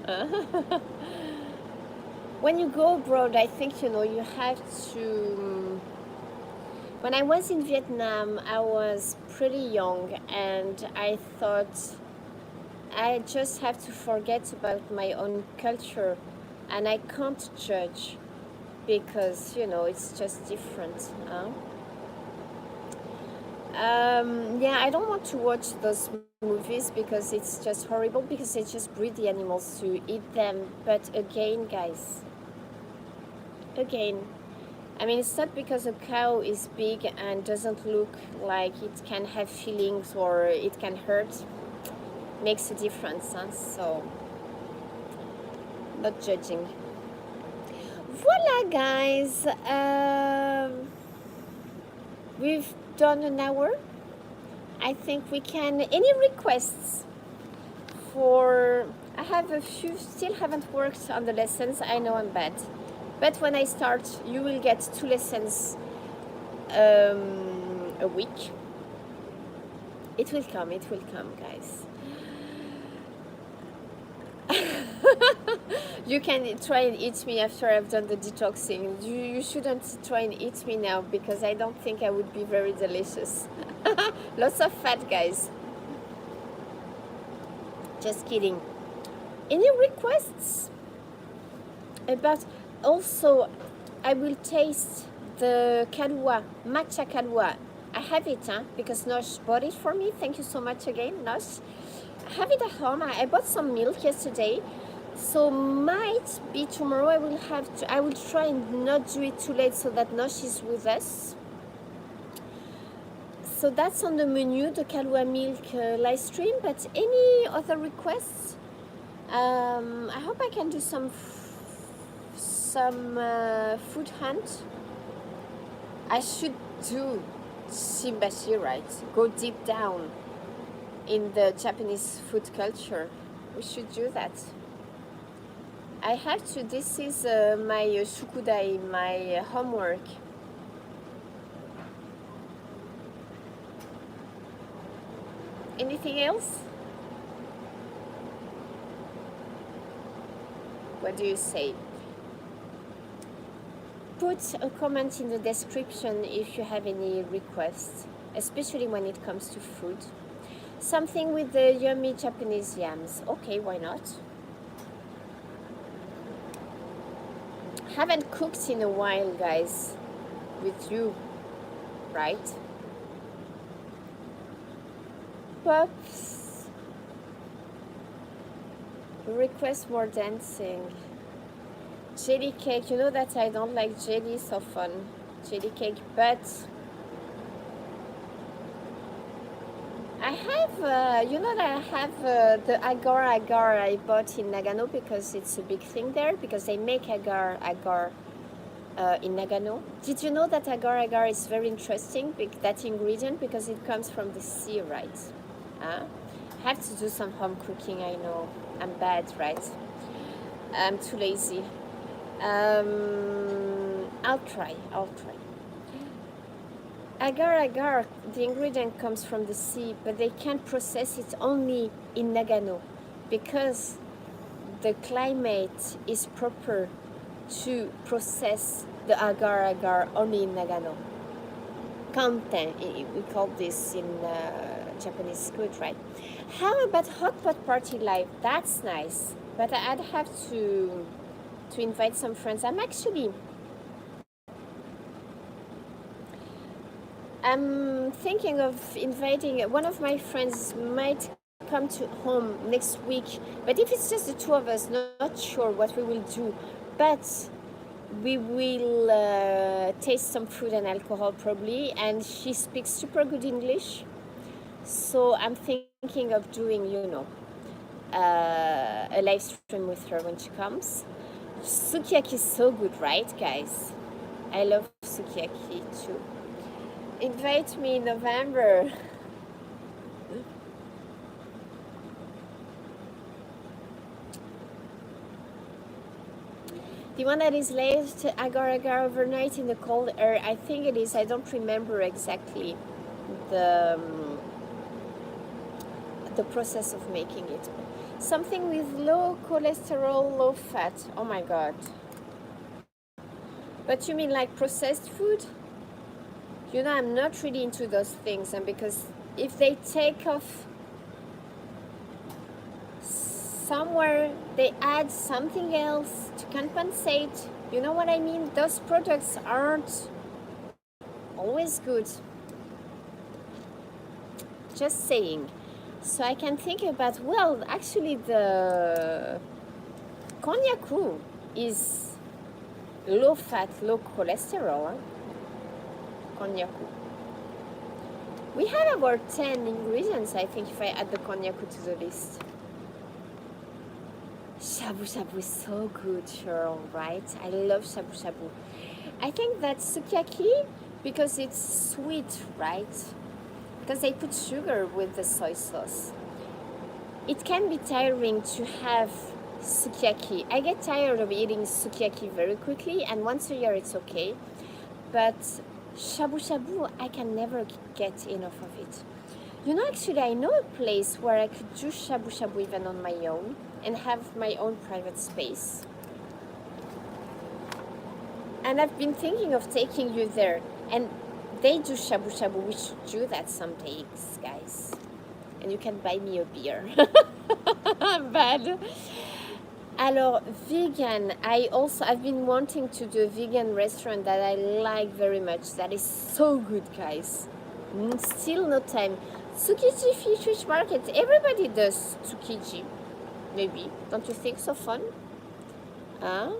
When you go abroad, I think, you have to... When I was in Vietnam, I was pretty young, and I thought I just have to forget about my own culture, and I can't judge because, it's just different. Yeah, I don't want to watch those movies because it's just horrible, because they just breed the animals to eat them. But again, guys, again, I mean, it's not because a cow is big and doesn't look like it can have feelings or it can hurt. Makes a difference, huh? So, not judging. Voila, guys. We've done an hour. I think we can. Any requests for? I have a few. Still haven't worked on the lessons. I know I'm bad, but when I start, you will get 2 lessons a week. It will come. It will come, guys. You can try and eat me after I've done the detoxing. You shouldn't try and eat me now, because I don't think I would be very delicious. Lots of fat, guys. Just kidding. Any requests about? Also, I will taste the kalua, matcha kalua. I have it, because Nosh bought it for me. Thank you so much again, Nosh. I have it at home. I bought some milk yesterday. So might be tomorrow I will try and not do it too late so that Nosh is with us. So that's on the menu, the Kalua milk live stream. But any other requests? I hope I can do some food hunt. I should do Shimbashi, right? Go deep down in the Japanese food culture. We should do that. I have to. This is my shukudai, my homework. Anything else? What do you say? Put a comment in the description if you have any requests, especially when it comes to food. Something with the yummy Japanese yams. Okay, why not? Haven't cooked in a while, guys, with you, right? Pups. Request more dancing. Jelly cake. You know that I don't like jelly so fun. Jelly cake, but I have, you know that I have the agar I bought in Nagano, because it's a big thing there, because they make agar in Nagano. Did you know that agar is very interesting, that ingredient, because it comes from the sea, right? I have to do some home cooking, I know. I'm bad, right? I'm too lazy. I'll try. Agar, the ingredient comes from the sea, but they can't process it only in Nagano, because the climate is proper to process the agar only in Nagano. Kanten, we call this in Japanese squid, right? How about hot pot party live? That's nice, but I'd have to invite some friends. I'm thinking of inviting one of my friends. Might come to home next week, but if it's just the 2 of us, not sure what we will do, but we will taste some food and alcohol probably, and she speaks super good English, so I'm thinking of doing, a live stream with her when she comes. Sukiyaki is so good, right, guys? I love sukiyaki too. Invite me in November. The one that is left agar overnight in the cold air, I think it is. I don't remember exactly the process of making it. Something with low cholesterol, low fat. Oh my god. But you mean like processed food? I'm not really into those things, and because if they take off somewhere, they add something else to compensate. You know what I mean? Those products aren't always good. Just saying. So I can think about, well, actually the konnyaku is low fat, low cholesterol. Huh? Konnyaku. We have about 10 ingredients, I think, if I add the konnyaku to the list. Shabu shabu is so good, Cheryl, right? I love shabu shabu. I think that's sukiyaki because it's sweet, right? Because they put sugar with the soy sauce. It can be tiring to have sukiyaki. I get tired of eating sukiyaki very quickly, and once a year it's okay. But shabu shabu, I can never get enough of it. You know, actually, I know a place where I could do shabu shabu even on my own and have my own private space. And I've been thinking of taking you there. And they do shabu shabu. We should do that someday, guys. And you can buy me a beer. Bad. Alors, vegan. I've been wanting to do a vegan restaurant that I like very much. That is so good, guys. Still no time. Tsukiji fish market. Everybody does tsukiji. Maybe. Don't you think so fun? Huh?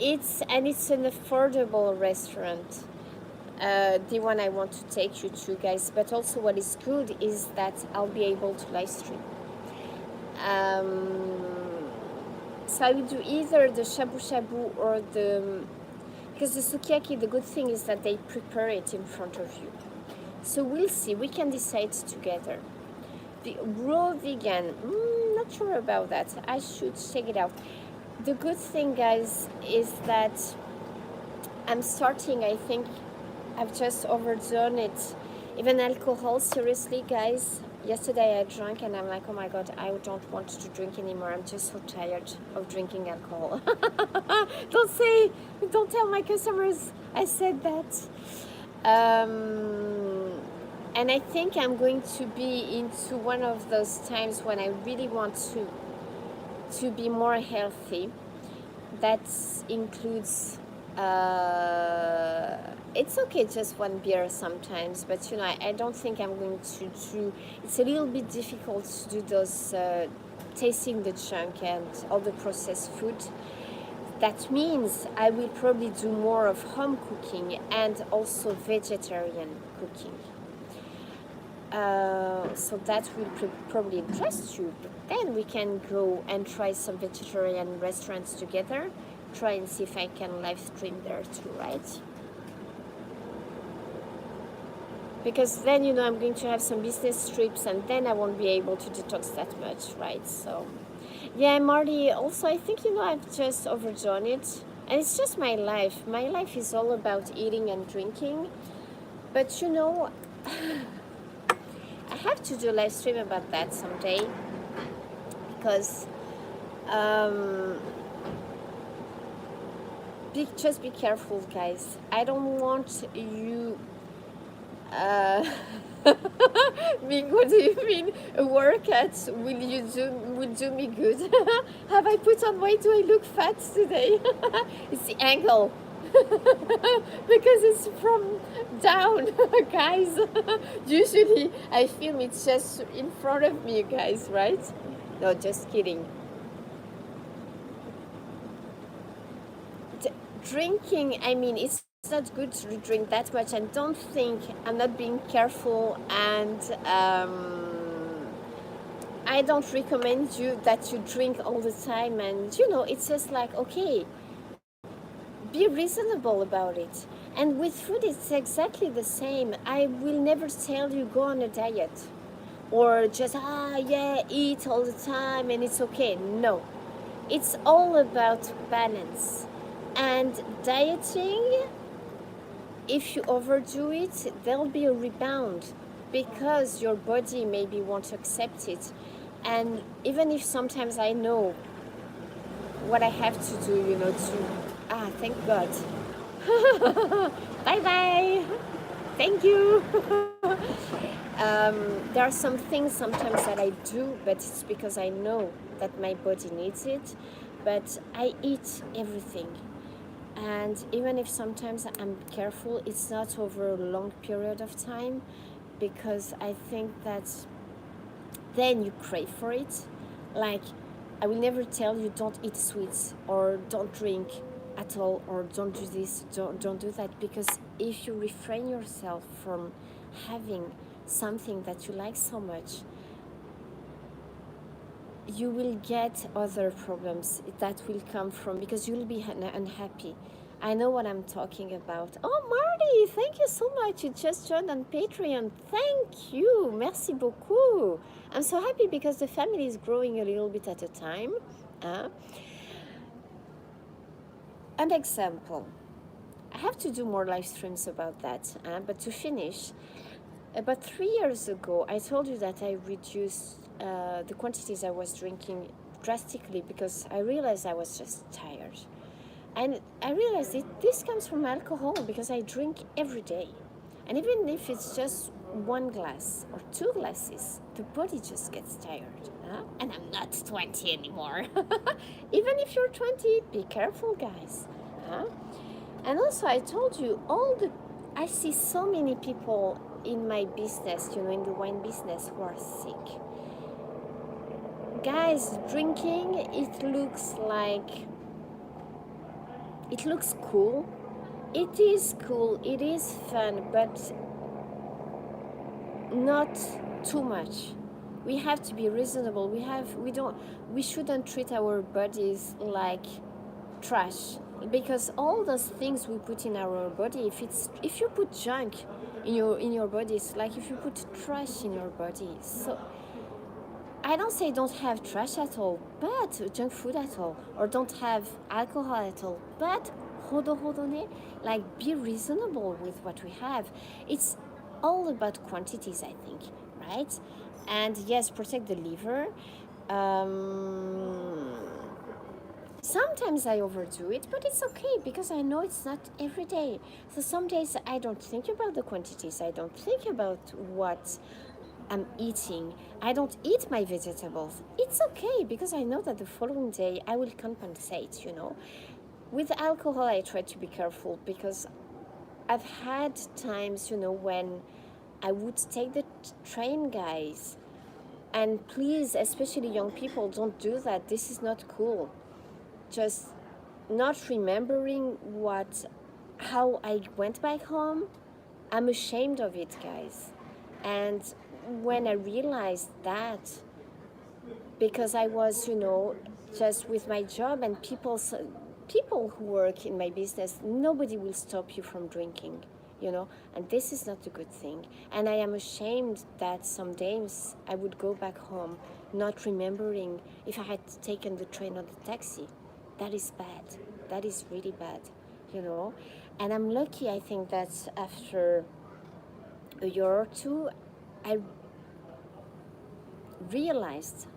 It's an affordable restaurant, the one I want to take you to, guys. But also what is good is that I'll be able to live stream. So I will do either the shabu shabu or because the sukiyaki, the good thing is that they prepare it in front of you. So we'll see, we can decide together. The raw vegan, not sure about that. I should check it out. The good thing, guys, is that I'm starting, I think I've just overdone it. Even alcohol, seriously, guys. Yesterday I drank and I'm like, oh my god, I don't want to drink anymore. I'm just so tired of drinking alcohol. Don't tell my customers I said that. And I think I'm going to be into one of those times when I really want to be more healthy. That includes it's okay just one beer sometimes, but you know, I don't think I'm going to do, it's a little bit difficult to do those tasting the junk and all the processed food. That means I will probably do more of home cooking and also vegetarian cooking. So that will probably interest you. But then we can go and try some vegetarian restaurants together. Try and see if I can live stream there too, right? Because then, you know, I'm going to have some business trips and then I won't be able to detox that much, right? So, yeah, Marty, also I think, you know, I've just overdone it. And it's just my life. My life is all about eating and drinking. But, you know, I have to do a live stream about that someday, because just be careful, guys. I don't want you Ming, what do you mean? A workout will do me good? Have I put on weight? Do I look fat today? It's the angle. Because it's from down, guys. Usually I film it just in front of me, guys, right? No, just kidding. Drinking, I mean, it's not good to drink that much, and don't think I'm not being careful, and I don't recommend you that you drink all the time, and you know, it's just like, okay, be reasonable about it. And with food it's exactly the same. I will never tell you go on a diet or just eat all the time and it's okay. No, it's all about balance. And dieting, if you overdo it, there'll be a rebound because your body maybe won't accept it. And even if sometimes I know what I have to do, you know, thank God. Bye bye. Thank you. There are some things sometimes that I do, but it's because I know that my body needs it. But I eat everything. And even if sometimes I'm careful, it's not over a long period of time, because I think that then you crave for it. Like, I will never tell you don't eat sweets or don't drink at all or don't do this, don't do that, because if you refrain yourself from having something that you like so much, you will get other problems that will come from, because you'll be unhappy. I know what I'm talking about. Oh, Marty, thank you so much. You just joined on Patreon. Thank you. Merci beaucoup. I'm so happy because the family is growing a little bit at a time. An example. I have to do more live streams about that. But to finish, about 3 years ago, I told you that I reduced the quantities I was drinking drastically because I realized I was just tired. And I realized this comes from alcohol, because I drink every day. And even if it's just 1 glass or 2 glasses, the body just gets tired. And I'm not 20 anymore. Even if you're 20, be careful, guys. And also, I told you, I see so many people in my business, in the wine business, who are sick. Guys, drinking, it looks cool. It is cool, it is fun, but not too much. We have to be reasonable. We shouldn't treat our bodies like trash, because all those things we put in our body, if you put junk in your body, it's like if you put trash in your body. So I don't say don't have trash at all, but junk food at all, or don't have alcohol at all, but like, be reasonable with what we have. It's all about quantities, I think, right? And yes, protect the liver. Sometimes I overdo it, but it's okay, because I know it's not every day. So some days I don't think about the quantities. I don't think about what I'm eating. I don't eat my vegetables. It's okay, because I know that the following day I will compensate, With alcohol, I try to be careful, because I've had times, when I would take the train, guys. And please, especially young people, don't do that. This is not cool. Just not remembering how I went back home. I'm ashamed of it, guys. And when I realized that, because I was, just with my job, and people who work in my business, nobody will stop you from drinking, and this is not a good thing. And I am ashamed that some days I would go back home not remembering if I had taken the train or the taxi. That is bad. That is really bad, And I'm lucky, I think, that after a year or two, I realized,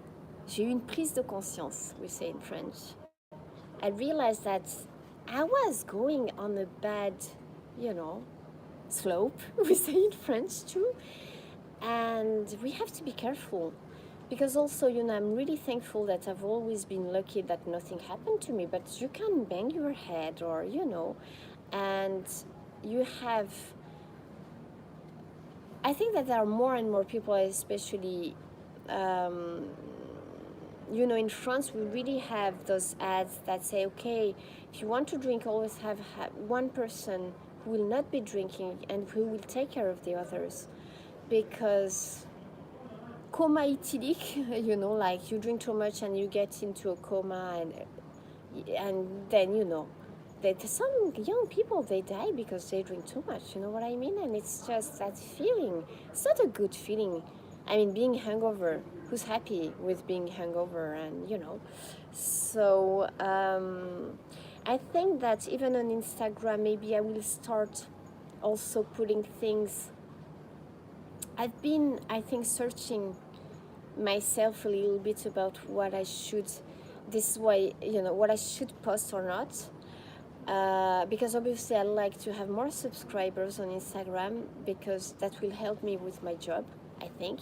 j'ai eu une prise de conscience, we say in French. I realized that I was going on a bad, slope, we say in French too. And we have to be careful, because also, I'm really thankful that I've always been lucky that nothing happened to me, but you can bang your head, or, and you have, I think that there are more and more people, especially, in France, we really have those ads that say, okay, if you want to drink, always have one person who will not be drinking and who will take care of the others. Because coma etylic, like you drink too much and you get into a coma, and then, that some young people, they die because they drink too much, you know what I mean? And it's just that feeling. It's not a good feeling. I mean, being hungover, who's happy with being hungover? And, so I think that even on Instagram, maybe I will start also putting things. I've been, I think, searching myself a little bit about what I should, what I should post or not. Because obviously I like to have more subscribers on Instagram, because that will help me with my job, I think.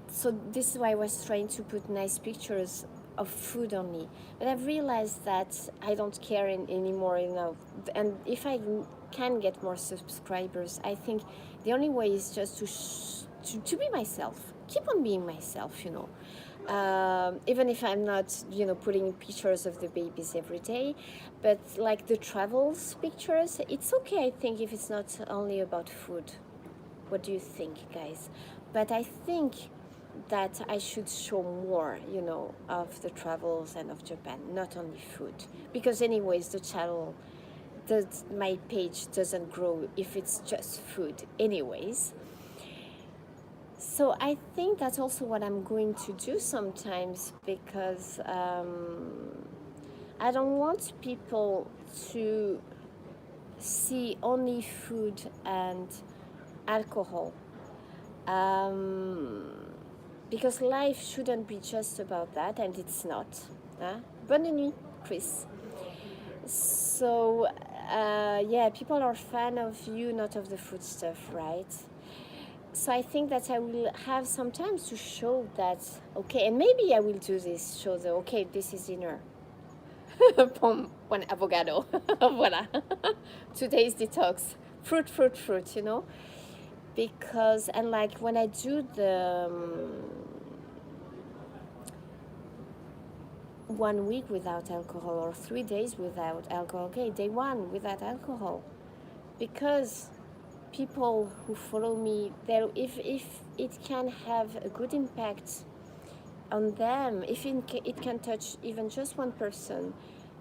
So this is why I was trying to put nice pictures of food only. But I've realized that I don't care anymore, you know. And if I can get more subscribers, I think the only way is just to be myself, keep on being myself, you know. Even if I'm not, you know, putting pictures of the babies every day, but like the travels pictures, it's okay, I think, if it's not only about food. What do you think, guys? But I think that I should show more, you know, of the travels and of Japan, not only food. Because anyways, the channel, my page doesn't grow if it's just food anyways. So I think that's also what I'm going to do sometimes, because I don't want people to see only food and alcohol. Because life shouldn't be just about that, and it's not. Bonne nuit, Chris. So, yeah, people are fan of you, not of the food stuff, right? So I think that I will have some time to show that, okay, and maybe I will do this, show the, okay, this is dinner. Pom, one avocado. Voila. Today's detox. Fruit, you know? Because, and like when I do the 1 week without alcohol or 3 days without alcohol, okay, day one without alcohol. Because people who follow me, if it can have a good impact on them, if it can touch even just one person,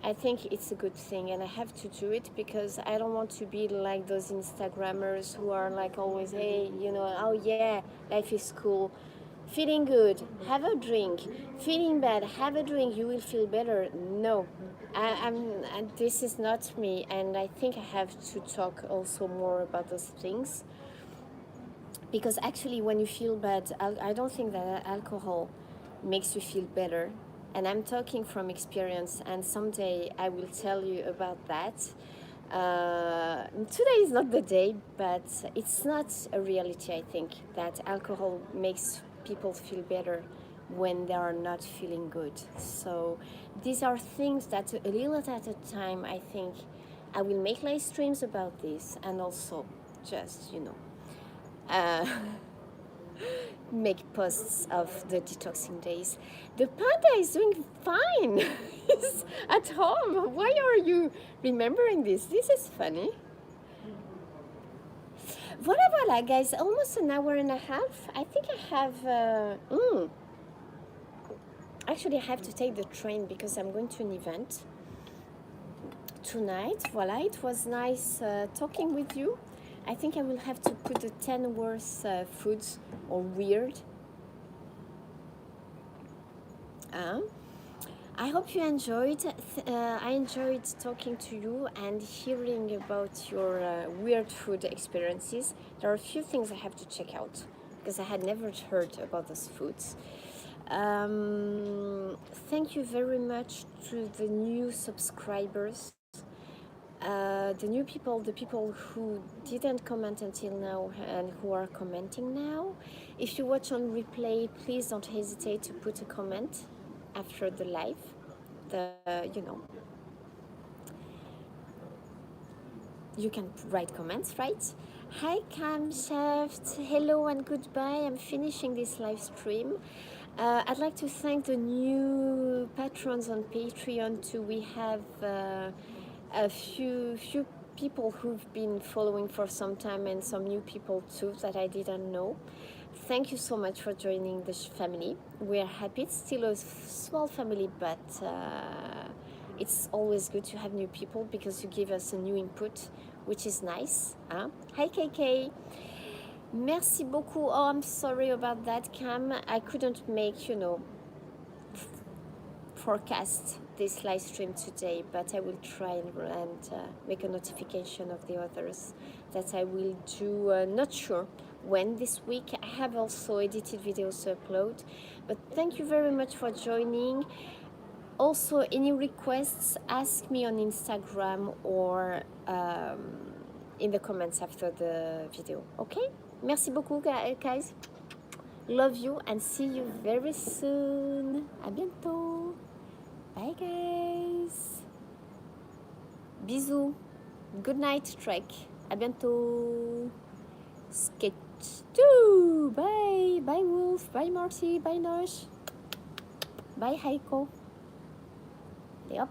I think it's a good thing, and I have to do it because I don't want to be like those Instagrammers who are like always, hey, you know, oh yeah, life is cool. Feeling good, have a drink. Feeling bad, have a drink, you will feel better. No, and this is not me, and I think I have to talk also more about those things. Because actually, when you feel bad, I don't think that alcohol makes you feel better. And I'm talking from experience, and someday I will tell you about that. Today is not the day, but it's not a reality, I think, that alcohol makes people feel better when they are not feeling good. So these are things that a little at a time, I think, I will make live streams about this, and also just, you know, make posts of the detoxing days. The panda is doing fine. He's at home. Why are you remembering this? This is funny. Voila, guys, almost an hour and a half. I think I have... Actually, I have to take the train because I'm going to an event tonight. Voila, it was nice talking with you. I think I will have to put the 10 worst foods or weird. I hope you enjoyed. I enjoyed talking to you and hearing about your weird food experiences. There are a few things I have to check out because I had never heard about those foods. Thank you very much to the new subscribers. The new people, the people who didn't comment until now and who are commenting now. If you watch on replay, please don't hesitate to put a comment after the live. You know, you can write comments, right? Hi camshaft, hello and goodbye. I'm finishing this live stream. I'd like to thank the new patrons on Patreon too. We have a few people who've been following for some time, and some new people too that I didn't know. Thank you so much for joining the family. We're happy. It's still a small family, but it's always good to have new people because you give us a new input, which is nice. Hi KK. Merci beaucoup. Oh, I'm sorry about that, Cam. I couldn't make, you know, forecast this live stream today, but I will try and make a notification of the others that I will do. Not sure when this week. I have also edited videos to upload, but thank you very much for joining. Also, any requests, ask me on Instagram or in the comments after the video. Okay? Merci beaucoup, guys. Love you and see you very soon. prochaine. À bientôt. Bye guys. Bisous. Good night, Trek. À bientôt. Sketch 2. Bye. Bye, Wolf. Bye, Marty. Bye, Nosh. Bye, Heiko. Et hop.